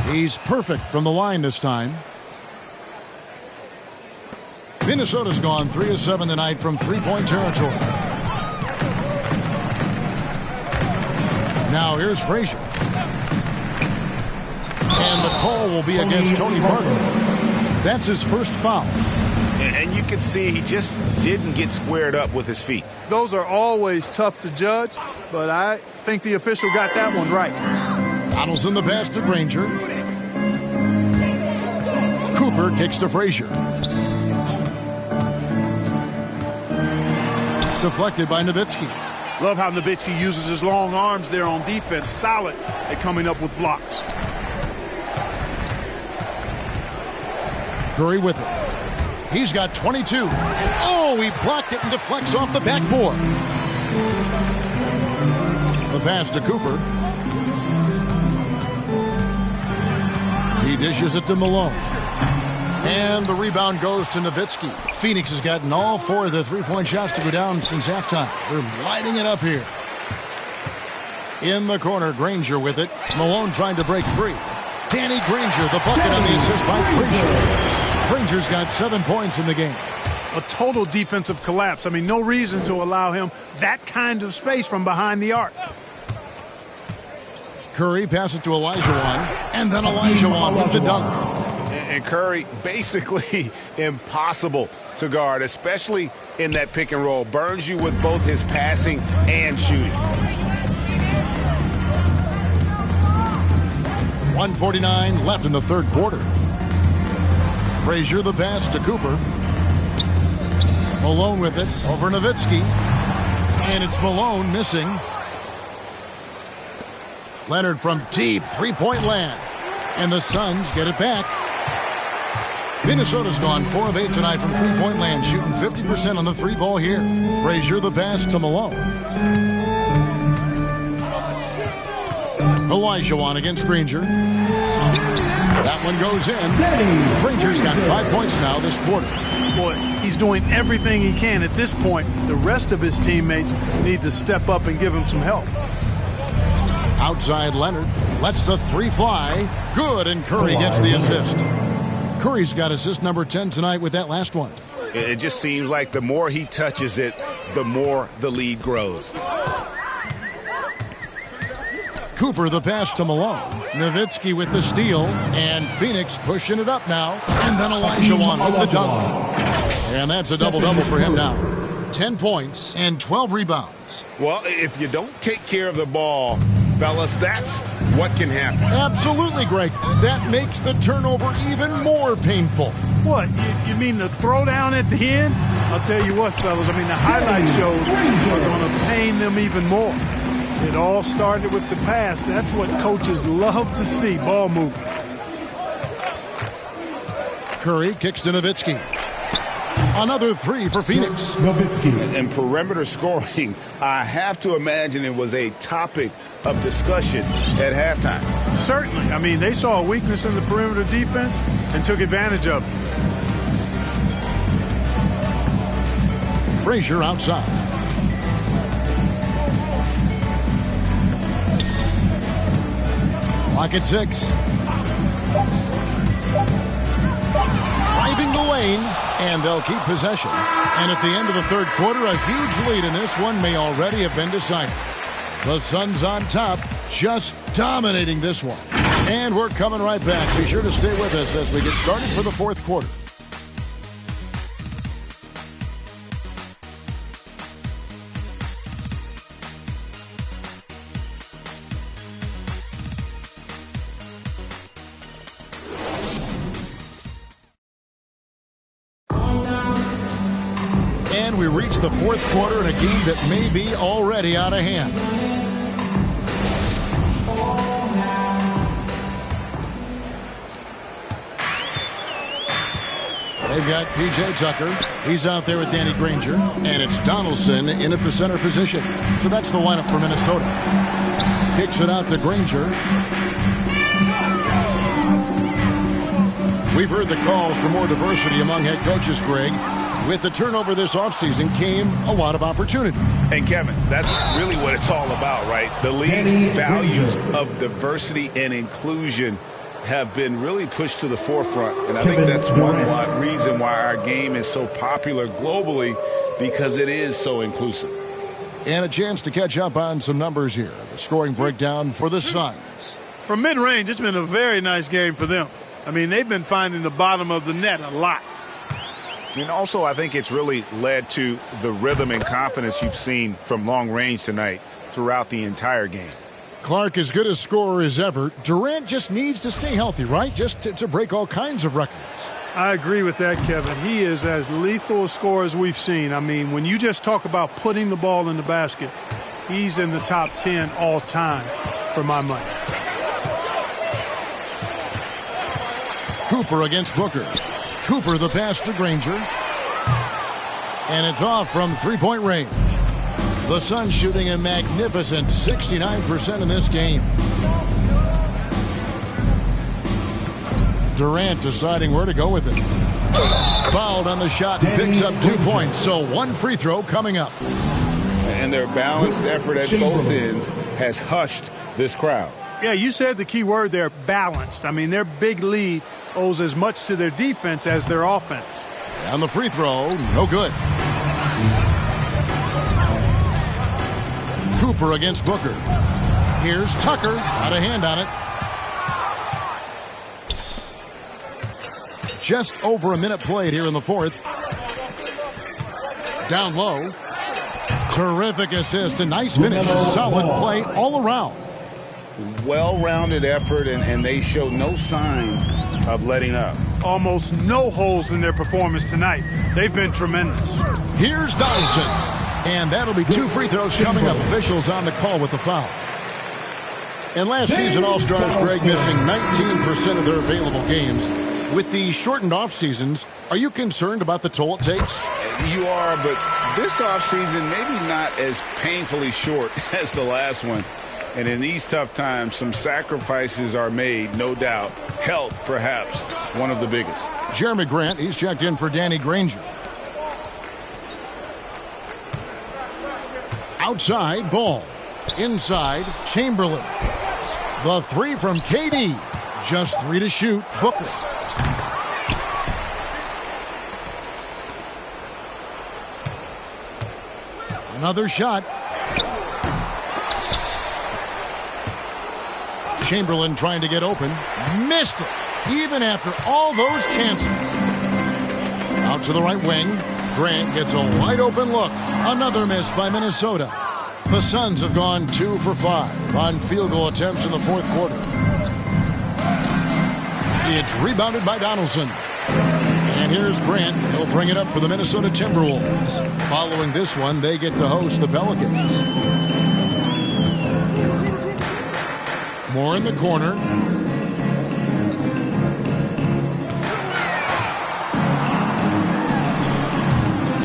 He's perfect from the line this time. Minnesota's gone 3 of 7 tonight from three-point territory. Now here's Frazier. And the call will be against Tony Parker. That's his first foul. And you can see he just didn't get squared up with his feet. Those are always tough to judge, but I think the official got that one right. Donaldson the pass to Granger. Cooper kicks to Frazier. Deflected by Nowitzki. Love how Nowitzki uses his long arms there on defense. Solid at coming up with blocks. Curry with it. He's got 22. Oh, he blocked it and deflects off the backboard. The pass to Cooper. He dishes it to Malone. And the rebound goes to Nowitzki. Phoenix has gotten all 4 of their three-point shots to go down since halftime. They're lighting it up here. In the corner, Granger with it. Malone trying to break free. Danny Granger, the bucket on the assist by Frazier. Granger's got 7 points in the game. A total defensive collapse. I mean, no reason to allow him that kind of space from behind the arc. Curry passes it to Olajuwon, and then Olajuwon with the dunk. And Curry basically impossible to guard, especially in that pick and roll. Burns you with both his passing and shooting. 1:49 left in the third quarter. Frazier the pass to Cooper. Malone with it over Nowitzki. And it's Malone missing. Leonard from deep three-point land. And the Suns get it back. Minnesota's gone 4 of 8 tonight from three-point land, shooting 50% on the three ball here. Frazier the pass to Malone. Olajuwon against Granger. That one goes in. Granger's got 5 points now this quarter. Boy, he's doing everything he can at this point. The rest of his teammates need to step up and give him some help. Outside Leonard lets the three fly. Good, and Curry gets the assist. Curry's got assist number 10 tonight with that last one. It just seems like the more he touches it, the more the lead grows. Cooper the pass to Malone. Nowitzki with the steal. And Phoenix pushing it up now. And then Olajuwon with the dunk. And that's a double-double for him now. 10 points and 12 rebounds. Well, if you don't take care of the ball, fellas, that's what can happen. Absolutely, Greg. That makes the turnover even more painful. What? You mean the throwdown at the end? I'll tell you what, fellas. I mean, the highlight shows are going to pain them even more. It all started with the pass. That's what coaches love to see, ball movement. Curry kicks to Nowitzki. Another three for Phoenix. And perimeter scoring, I have to imagine it was a topic of discussion at halftime. Certainly. I mean, they saw a weakness in the perimeter defense and took advantage of it. Frazier outside. Clock at 6. Driving the lane, and they'll keep possession. And at the end of the third quarter, a huge lead in this one may already have been decided. The Suns on top, just dominating this one. And we're coming right back. Be sure to stay with us as we get started for the fourth quarter. And we reach the fourth quarter in a game that may be already out of hand. They've got P.J. Tucker. He's out there with Danny Granger. And it's Donaldson in at the center position. So that's the lineup for Minnesota. Kicks it out to Granger. We've heard the calls for more diversity among head coaches, Greg. With the turnover this offseason came a lot of opportunity. And Kevin, that's really what it's all about, right? The league's values of diversity and inclusion have been really pushed to the forefront. And I think that's one reason why our game is so popular globally, because it is so inclusive. And a chance to catch up on some numbers here. The scoring breakdown for the Suns. From mid-range, it's been a very nice game for them. I mean, they've been finding the bottom of the net a lot. And also, I think it's really led to the rhythm and confidence you've seen from long range tonight throughout the entire game. Clark as good a scorer as ever. Durant just needs to stay healthy, right? Just to break all kinds of records. I agree with that, Kevin. He is as lethal a scorer as we've seen. I mean, when you just talk about putting the ball in the basket, he's in the top 10 all time for my money. Cooper against Booker. Cooper the pass to Granger. And it's off from three-point range. The Suns shooting a magnificent 69% in this game. Durant deciding where to go with it. Fouled on the shot, picks up 2 points. So one free throw coming up. And their balanced effort at both ends has hushed this crowd. Yeah, you said the key word there, balanced. I mean, their big lead owes as much to their defense as their offense. And the free throw, no good. Cooper against Booker. Here's Tucker, out of hand on it. Just over a minute played here in the fourth. Down low. Terrific assist, a nice finish, solid play all around. Well-rounded effort, and they show no signs of letting up. Almost no holes in their performance tonight. They've been tremendous. Here's Donaldson. And that'll be 2 free throws coming up. Officials on the call with the foul. And last season, All-Stars, Greg, missing 19% of their available games. With the shortened off seasons, are you concerned about the toll it takes? You are, but this offseason maybe not as painfully short as the last one. And in these tough times, some sacrifices are made, no doubt. Health, perhaps, one of the biggest. Jeremy Grant, he's checked in for Danny Granger. Outside, Ball. Inside, Chamberlain. The three from KD. Just 3 to shoot, Booker. Another shot. Chamberlain trying to get open. Missed it, even after all those chances. Out to the right wing. Grant gets a wide open look. Another miss by Minnesota. The Suns have gone 2 for 5 on field goal attempts in the fourth quarter. It's rebounded by Donaldson. And here's Grant. He'll bring it up for the Minnesota Timberwolves. Following this one, they get to host the Pelicans. Moore in the corner.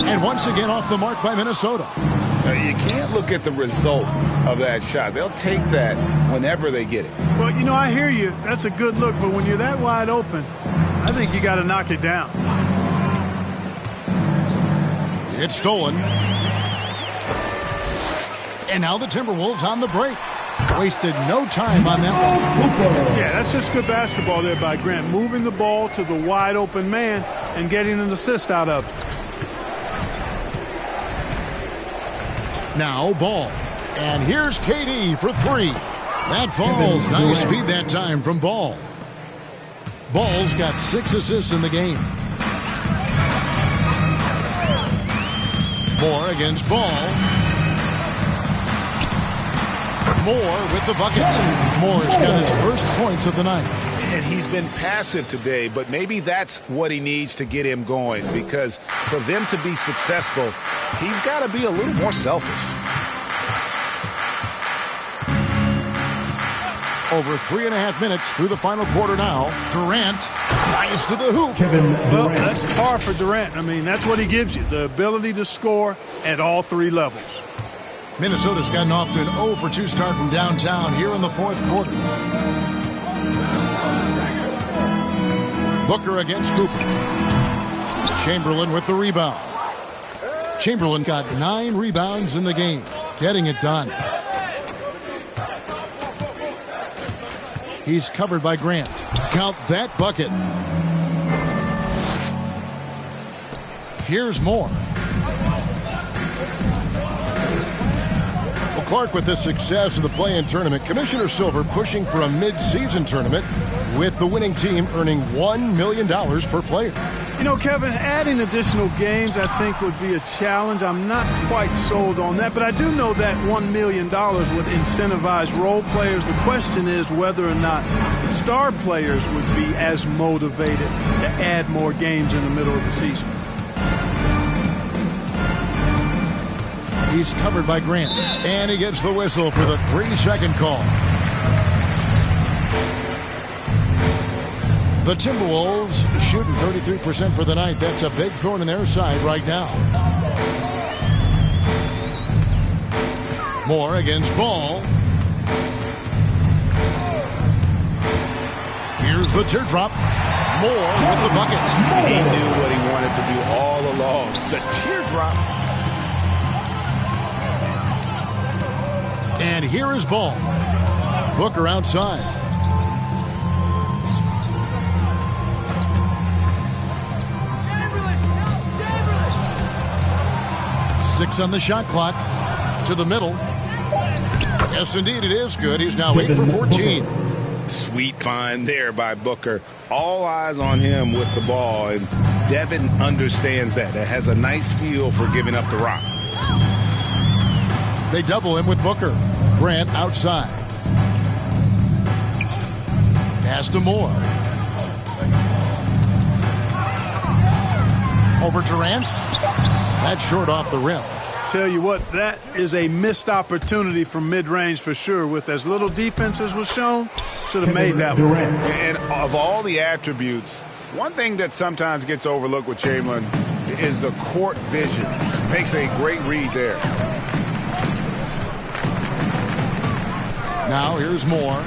And once again off the mark by Minnesota. You can't look at the result of that shot. They'll take that whenever they get it. Well, you know, I hear you. That's a good look. But when you're that wide open, I think you got to knock it down. It's stolen. And now the Timberwolves on the break. Wasted no time on that one. Yeah, that's just good basketball there by Grant. Moving the ball to the wide open man and getting an assist out of it. Now Ball. And here's KD for 3. That falls. Nice feed that time from Ball. Ball's got 6 assists in the game. Moore against Ball. Moore with the bucket. Moore's got his first points of the night. And he's been passive today, but maybe that's what he needs to get him going, because for them to be successful, he's got to be a little more selfish. Over 3.5 minutes through the final quarter now. Durant flies to the hoop. Well, that's par for Durant. I mean, that's what he gives you, the ability to score at all 3 levels. Minnesota's gotten off to an 0 for 2 start from downtown here in the fourth quarter. Booker against Cooper. Chamberlain with the rebound. Chamberlain got 9 rebounds in the game, getting it done. He's covered by Grant. Count that bucket. Here's Moore. Well, Clark, with the success of the play-in tournament, Commissioner Silver pushing for a mid-season tournament with the winning team earning $1 million per player. You know, Kevin, adding additional games I think would be a challenge. I'm not quite sold on that, but I do know that $1 million would incentivize role players. The question is whether or not star players would be as motivated to add more games in the middle of the season. He's covered by Grant, and he gets the whistle for the 3-second call. The Timberwolves shooting 33% for the night. That's a big thorn in their side right now. Moore against Ball. Here's the teardrop. Moore with the bucket. He knew what he wanted to do all along. The teardrop. And here is Ball. Booker outside. Six on the shot clock. To the middle. Yes, indeed, it is good. He's now 8 for 14. Sweet find there by Booker. All eyes on him with the ball, and Devin understands that. That has a nice feel for giving up the rock. They double him with Booker. Grant outside. Pass to Moore. Over Durant. That's short off the rim. Tell you what, that is a missed opportunity from mid-range for sure. With as little defense as was shown, should have made that one. And of all the attributes, one thing that sometimes gets overlooked with Chamberlain is the court vision. Makes a great read there. Now here's Moore.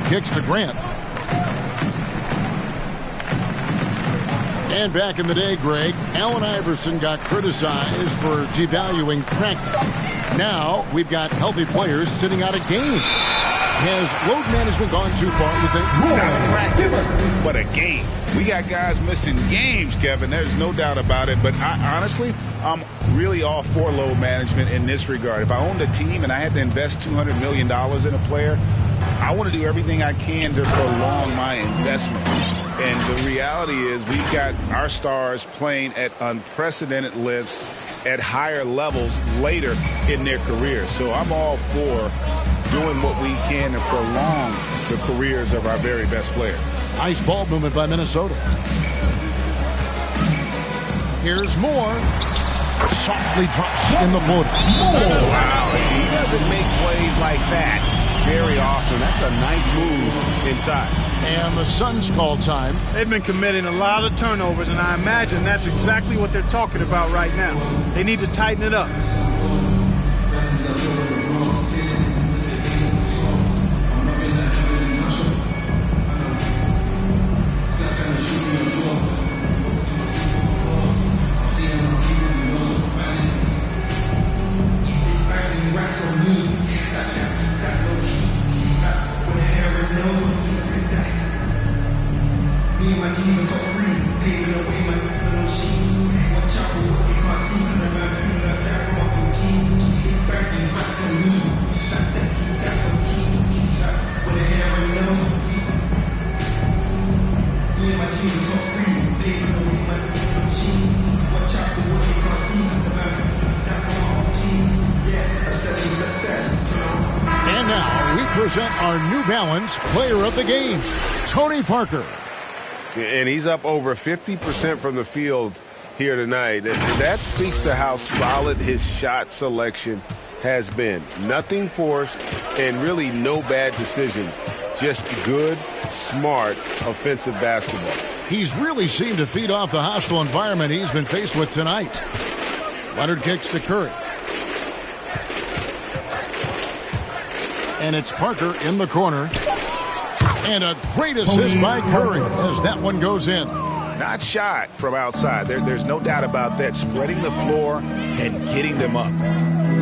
Kicks to Grant. And back in the day, Greg, Allen Iverson got criticized for devaluing practice. Now we've got healthy players sitting out a game. Has load management gone too far, you think? Not practice, but a game. We got guys missing games, Kevin. There's no doubt about it. But honestly, I'm really all for load management in this regard. If I owned a team and I had to invest $200 million in a player, I want to do everything I can to prolong my investment. And the reality is we've got our stars playing at unprecedented lengths at higher levels later in their careers. So I'm all for doing what we can to prolong the careers of our very best players. Nice ball movement by Minnesota. Here's Moore. Softly drops in the floater. Wow, he doesn't make plays like that very often. That's a nice move inside. And the Suns call time. They've been committing a lot of turnovers, and I imagine that's exactly what they're talking about right now. They need to tighten it up. Our New Balance Player of the Game, Tony Parker. And he's up over 50% from the field here tonight. That speaks to how solid his shot selection has been. Nothing forced and really no bad decisions. Just good, smart, offensive basketball. He's really seemed to feed off the hostile environment he's been faced with tonight. Leonard kicks to Curry. And it's Parker in the corner. And a great assist by Curry as that one goes in. Not shot from outside. There's no doubt about that. Spreading the floor and getting them up.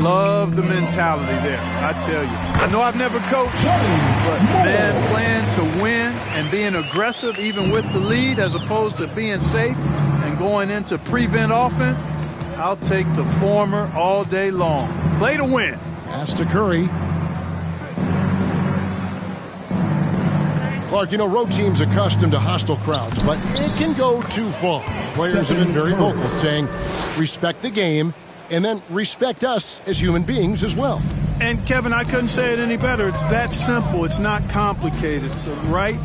Love the mentality there, I tell you. I know I've never coached, but man, playing to win and being aggressive even with the lead as opposed to being safe and going into prevent offense, I'll take the former all day long. Play to win. Pass to Curry. Clark, you know, road teams accustomed to hostile crowds, but it can go too far. Players have been very vocal, saying, respect the game, and then respect us as human beings as well. And, Kevin, I couldn't say it any better. It's that simple. It's not complicated. The right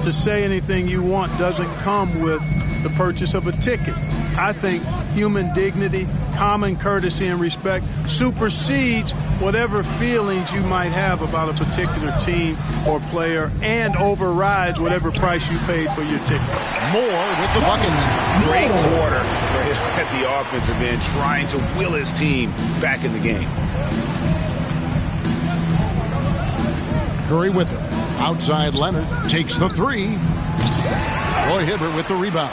to say anything you want doesn't come with the purchase of a ticket. I think human dignity, common courtesy, and respect supersedes whatever feelings you might have about a particular team or player and overrides whatever price you paid for your ticket. Moore with the bucket. Great quarter for him at the offensive end, trying to will his team back in the game. Curry with it. Outside Leonard takes the three. Roy Hibbert with the rebound.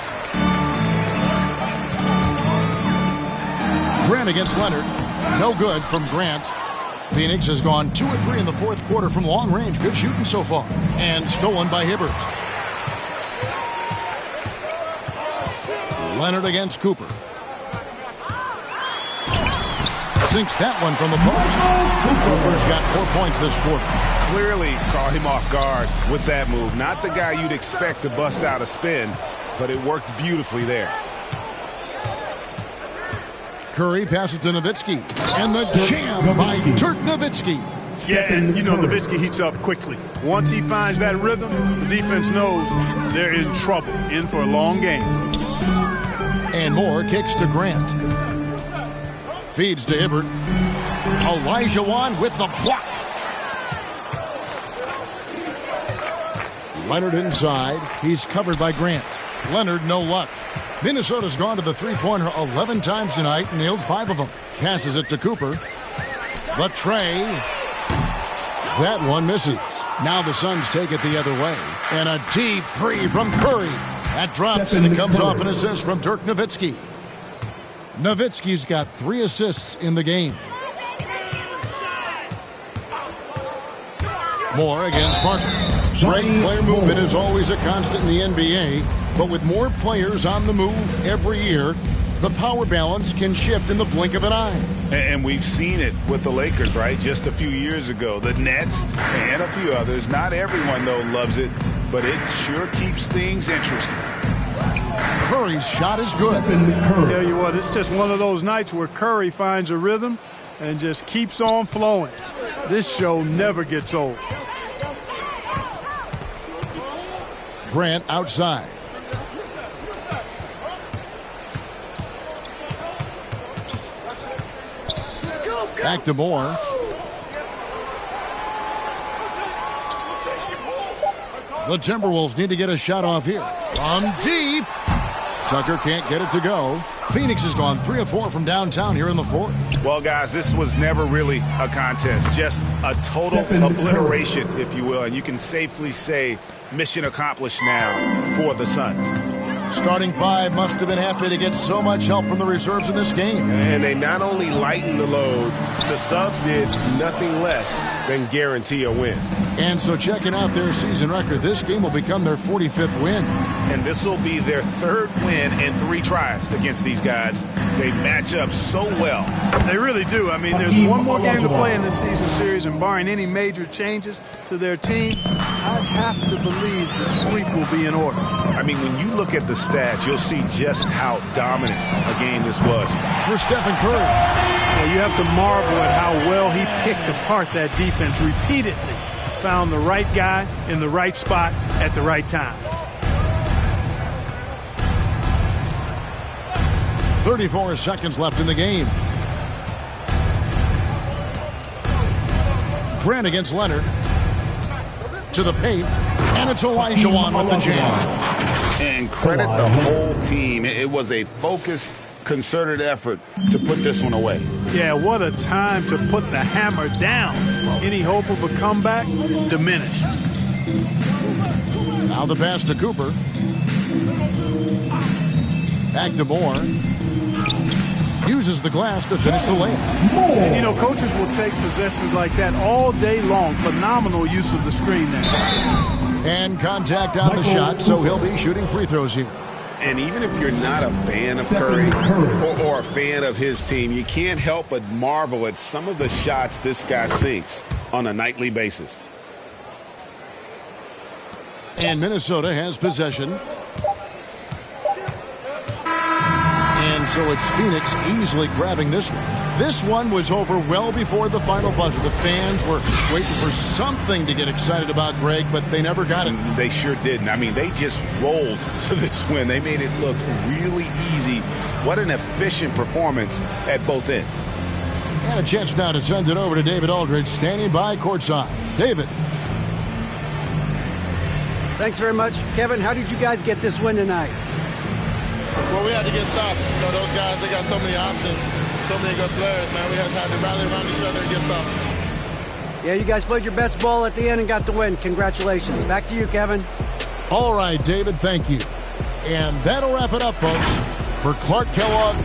Grant against Leonard. No good from Grant. Phoenix has gone 2 of 3 in the fourth quarter from long range. Good shooting so far. And stolen by Hibbert. Leonard against Cooper. Sinks that one from the post. Cooper's got 4 points this quarter. Clearly caught him off guard with that move. Not the guy you'd expect to bust out a spin, but it worked beautifully there. Curry passes to Nowitzki. And the jam by Dirk Nowitzki. Yeah, and you know Nowitzki heats up quickly. Once he finds that rhythm, the defense knows they're in trouble, in for a long game. And Moore kicks to Grant. Feeds to Hibbert. Olajuwon with the block. Leonard inside. He's covered by Grant. Leonard, no luck. Minnesota's gone to the three-pointer 11 times tonight and nailed 5 of them. Passes it to Cooper. The tray. That one misses. Now the Suns take it the other way. And a deep three from Curry. That drops and it comes off an assist from Dirk Nowitzki. Nowitzki's got 3 assists in the game. Moore against Parker. Great player movement is always a constant in the NBA, but with more players on the move every year, the power balance can shift in the blink of an eye. And we've seen it with the Lakers, right? Just a few years ago. The Nets and a few others. Not everyone, though, loves it, but it sure keeps things interesting. Curry's shot is good. Tell you what, it's just one of those nights where Curry finds a rhythm and just keeps on flowing. This show never gets old. Grant outside. Back to Moore. The Timberwolves need to get a shot off here. From deep. Tucker can't get it to go. Phoenix has gone 3 of 4 from downtown here in the fourth. Well, guys, this was never really a contest. Just a total obliteration, if you will. And you can safely say mission accomplished now for the Suns. Starting 5 must have been happy to get so much help from the reserves in this game. And they not only lightened the load, the subs did nothing less than guarantee a win. And so checking out their season record, this game will become their 45th win. And this will be their 3rd win in 3 tries against these guys. They match up so well. They really do. I mean, there's one more game to play in this season series, and barring any major changes to their team, I'd have to believe the sweep will be in order. I mean, when you look at the stats, you'll see just how dominant a game this was. For Stephen Curry. Well, you have to marvel at how well he picked apart that defense repeatedly. Found the right guy in the right spot at the right time. 34 seconds left in the game. Grant against Leonard. To the paint. And it's Olajuwon with the jam. And credit the whole team. It was a focused, concerted effort to put this one away. Yeah, what a time to put the hammer down. Any hope of a comeback diminished. Now the pass to Cooper. Back to Moore. Uses the glass to finish the layup. And, you know, coaches will take possessions like that all day long. Phenomenal use of the screen there. And contact on the shot, so he'll be shooting free throws here. And even if you're not a fan of Curry or a fan of his team, you can't help but marvel at some of the shots this guy sinks on a nightly basis. And Minnesota has possession. And so it's Phoenix easily grabbing this one. This one was over well before the final buzzer. The fans were waiting for something to get excited about, Greg, but they never got it. They sure didn't. I mean, they just rolled to this win. They made it look really easy. What an efficient performance at both ends. And a chance now to send it over to David Aldridge, standing by courtside. David. Thanks very much. Kevin, how did you guys get this win tonight? Well, we had to get stops. You know, those guys, they got so many options, so many good players, man. We just had to rally around each other and get stops. Yeah, you guys played your best ball at the end and got the win. Congratulations. Back to you, Kevin. All right, David, thank you. And that'll wrap it up, folks. For Clark Kellogg,